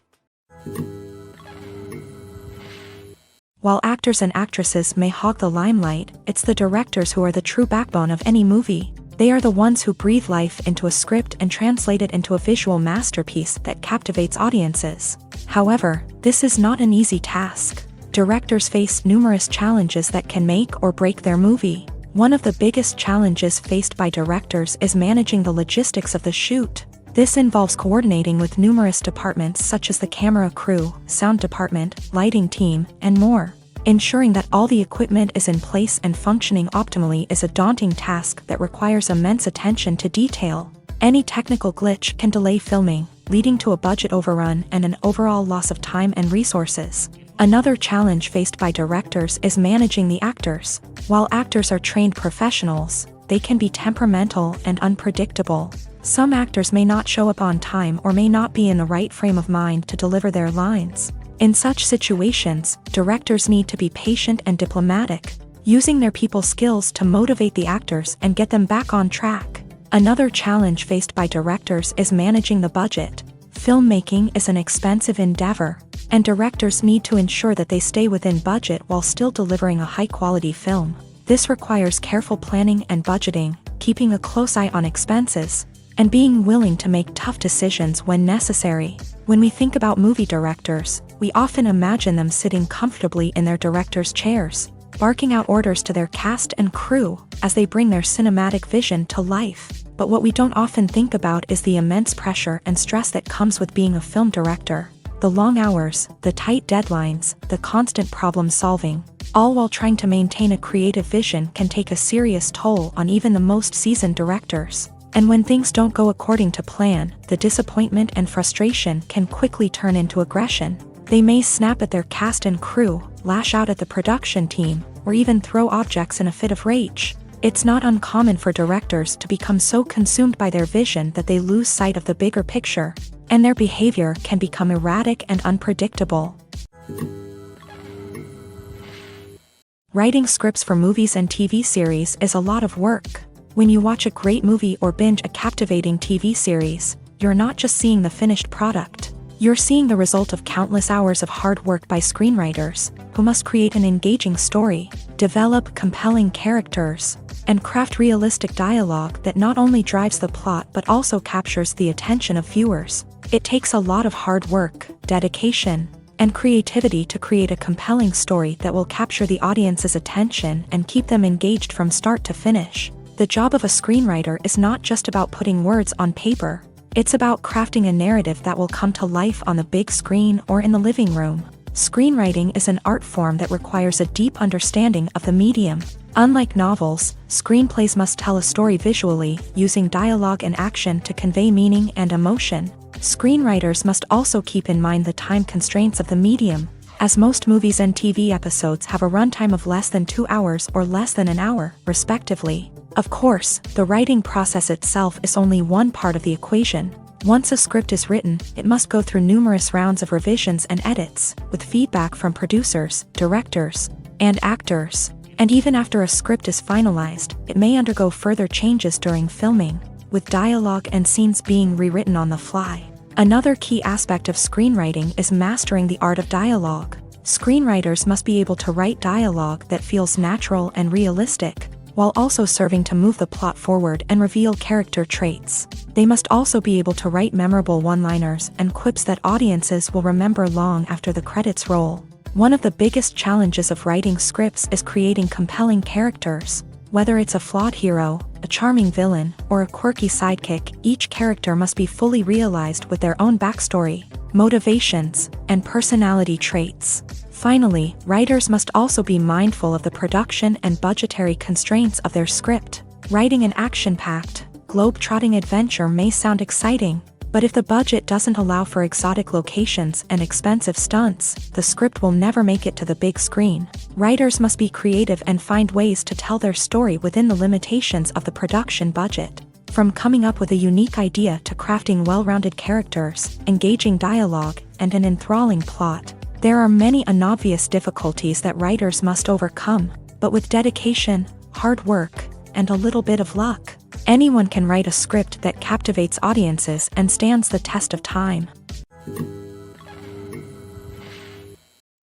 While actors and actresses may hog the limelight, it's the directors who are the true backbone of any movie. They are the ones who breathe life into a script and translate it into a visual masterpiece that captivates audiences. However, this is not an easy task. Directors face numerous challenges that can make or break their movie. One of the biggest challenges faced by directors is managing the logistics of the shoot. This involves coordinating with numerous departments such as the camera crew, sound department, lighting team, and more. Ensuring that all the equipment is in place and functioning optimally is a daunting task that requires immense attention to detail. Any technical glitch can delay filming, leading to a budget overrun and an overall loss of time and resources. Another challenge faced by directors is managing the actors. While actors are trained professionals, they can be temperamental and unpredictable. Some actors may not show up on time or may not be in the right frame of mind to deliver their lines. In such situations, directors need to be patient and diplomatic, using their people skills to motivate the actors and get them back on track. Another challenge faced by directors is managing the budget. Filmmaking is an expensive endeavor, and directors need to ensure that they stay within budget while still delivering a high-quality film. This requires careful planning and budgeting, keeping a close eye on expenses, and being willing to make tough decisions when necessary. When we think about movie directors, we often imagine them sitting comfortably in their director's chairs, barking out orders to their cast and crew as they bring their cinematic vision to life. But what we don't often think about is the immense pressure and stress that comes with being a film director. The long hours, the tight deadlines, the constant problem solving, all while trying to maintain a creative vision can take a serious toll on even the most seasoned directors. And when things don't go according to plan, the disappointment and frustration can quickly turn into aggression. They may snap at their cast and crew, lash out at the production team, or even throw objects in a fit of rage. It's not uncommon for directors to become so consumed by their vision that they lose sight of the bigger picture, and their behavior can become erratic and unpredictable. Writing scripts for movies and TV series is a lot of work. When you watch a great movie or binge a captivating TV series, you're not just seeing the finished product. You're seeing the result of countless hours of hard work by screenwriters, who must create an engaging story, develop compelling characters, and craft realistic dialogue that not only drives the plot but also captures the attention of viewers. It takes a lot of hard work, dedication, and creativity to create a compelling story that will capture the audience's attention and keep them engaged from start to finish. The job of a screenwriter is not just about putting words on paper. It's about crafting a narrative that will come to life on the big screen or in the living room. Screenwriting is an art form that requires a deep understanding of the medium. Unlike novels, screenplays must tell a story visually, using dialogue and action to convey meaning and emotion. Screenwriters must also keep in mind the time constraints of the medium, as most movies and TV episodes have a runtime of less than 2 hours or less than an hour, respectively. Of course, the writing process itself is only one part of the equation. Once a script is written, it must go through numerous rounds of revisions and edits, with feedback from producers, directors, and actors. And even after a script is finalized, it may undergo further changes during filming, with dialogue and scenes being rewritten on the fly. Another key aspect of screenwriting is mastering the art of dialogue. Screenwriters must be able to write dialogue that feels natural and realistic, while also serving to move the plot forward and reveal character traits. They must also be able to write memorable one-liners and quips that audiences will remember long after the credits roll. One of the biggest challenges of writing scripts is creating compelling characters. Whether it's a flawed hero, a charming villain, or a quirky sidekick, each character must be fully realized with their own backstory, motivations, and personality traits. Finally, writers must also be mindful of the production and budgetary constraints of their script. Writing an action-packed, globe-trotting adventure may sound exciting, but if the budget doesn't allow for exotic locations and expensive stunts, the script will never make it to the big screen. Writers must be creative and find ways to tell their story within the limitations of the production budget. From coming up with a unique idea to crafting well-rounded characters, engaging dialogue, and an enthralling plot, there are many unobvious difficulties that writers must overcome, but with dedication, hard work, and a little bit of luck, anyone can write a script that captivates audiences and stands the test of time.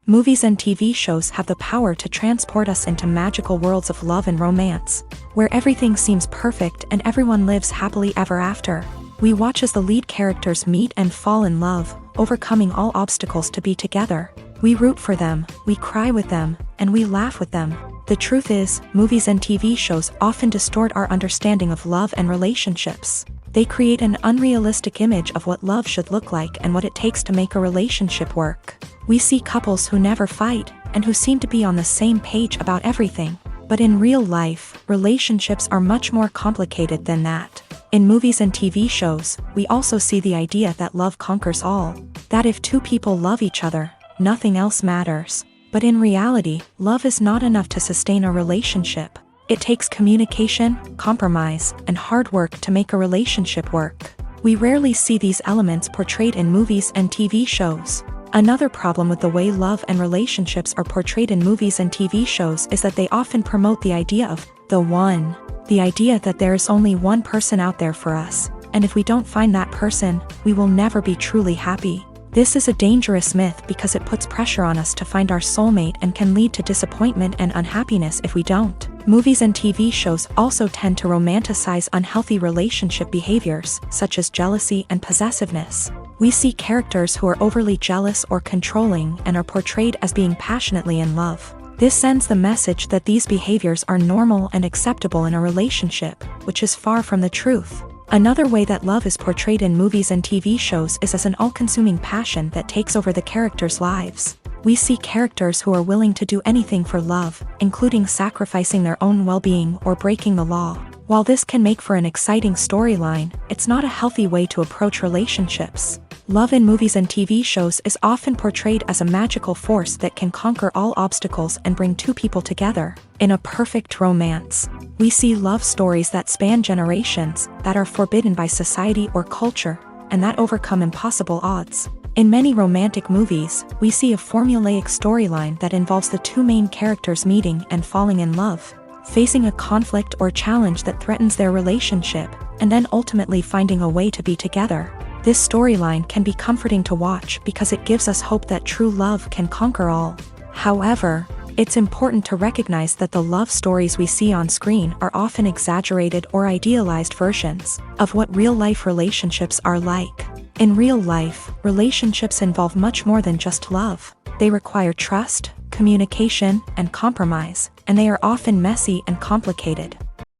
Movies and TV shows have the power to transport us into magical worlds of love and romance, where everything seems perfect and everyone lives happily ever after. We watch as the lead characters meet and fall in love, overcoming all obstacles to be together. We root for them, we cry with them, and we laugh with them. The truth is, movies and TV shows often distort our understanding of love and relationships. They create an unrealistic image of what love should look like and what it takes to make a relationship work. We see couples who never fight, and who seem to be on the same page about everything. But in real life, relationships are much more complicated than that. In movies and TV shows, we also see the idea that love conquers all. That if two people love each other, nothing else matters. But in reality, love is not enough to sustain a relationship. It takes communication, compromise, and hard work to make a relationship work. We rarely see these elements portrayed in movies and TV shows. Another problem with the way love and relationships are portrayed in movies and TV shows is that they often promote the idea of the one. The idea that there is only one person out there for us, and if we don't find that person, we will never be truly happy. This is a dangerous myth because it puts pressure on us to find our soulmate and can lead to disappointment and unhappiness if we don't. Movies and TV shows also tend to romanticize unhealthy relationship behaviors, such as jealousy and possessiveness. We see characters who are overly jealous or controlling and are portrayed as being passionately in love. This sends the message that these behaviors are normal and acceptable in a relationship, which is far from the truth. Another way that love is portrayed in movies and TV shows is as an all-consuming passion that takes over the characters' lives. We see characters who are willing to do anything for love, including sacrificing their own well-being or breaking the law. While this can make for an exciting storyline, it's not a healthy way to approach relationships. Love in movies and TV shows is often portrayed as a magical force that can conquer all obstacles and bring two people together. In a perfect romance, we see love stories that span generations, that are forbidden by society or culture, and that overcome impossible odds. In many romantic movies, we see a formulaic storyline that involves the two main characters meeting and falling in love, facing a conflict or challenge that threatens their relationship, and then ultimately finding a way to be together. This storyline can be comforting to watch because it gives us hope that true love can conquer all. However, it's important to recognize that the love stories we see on screen are often exaggerated or idealized versions of what real-life relationships are like. In real life, relationships involve much more than just love. They require trust, communication, and compromise, and they are often messy and complicated.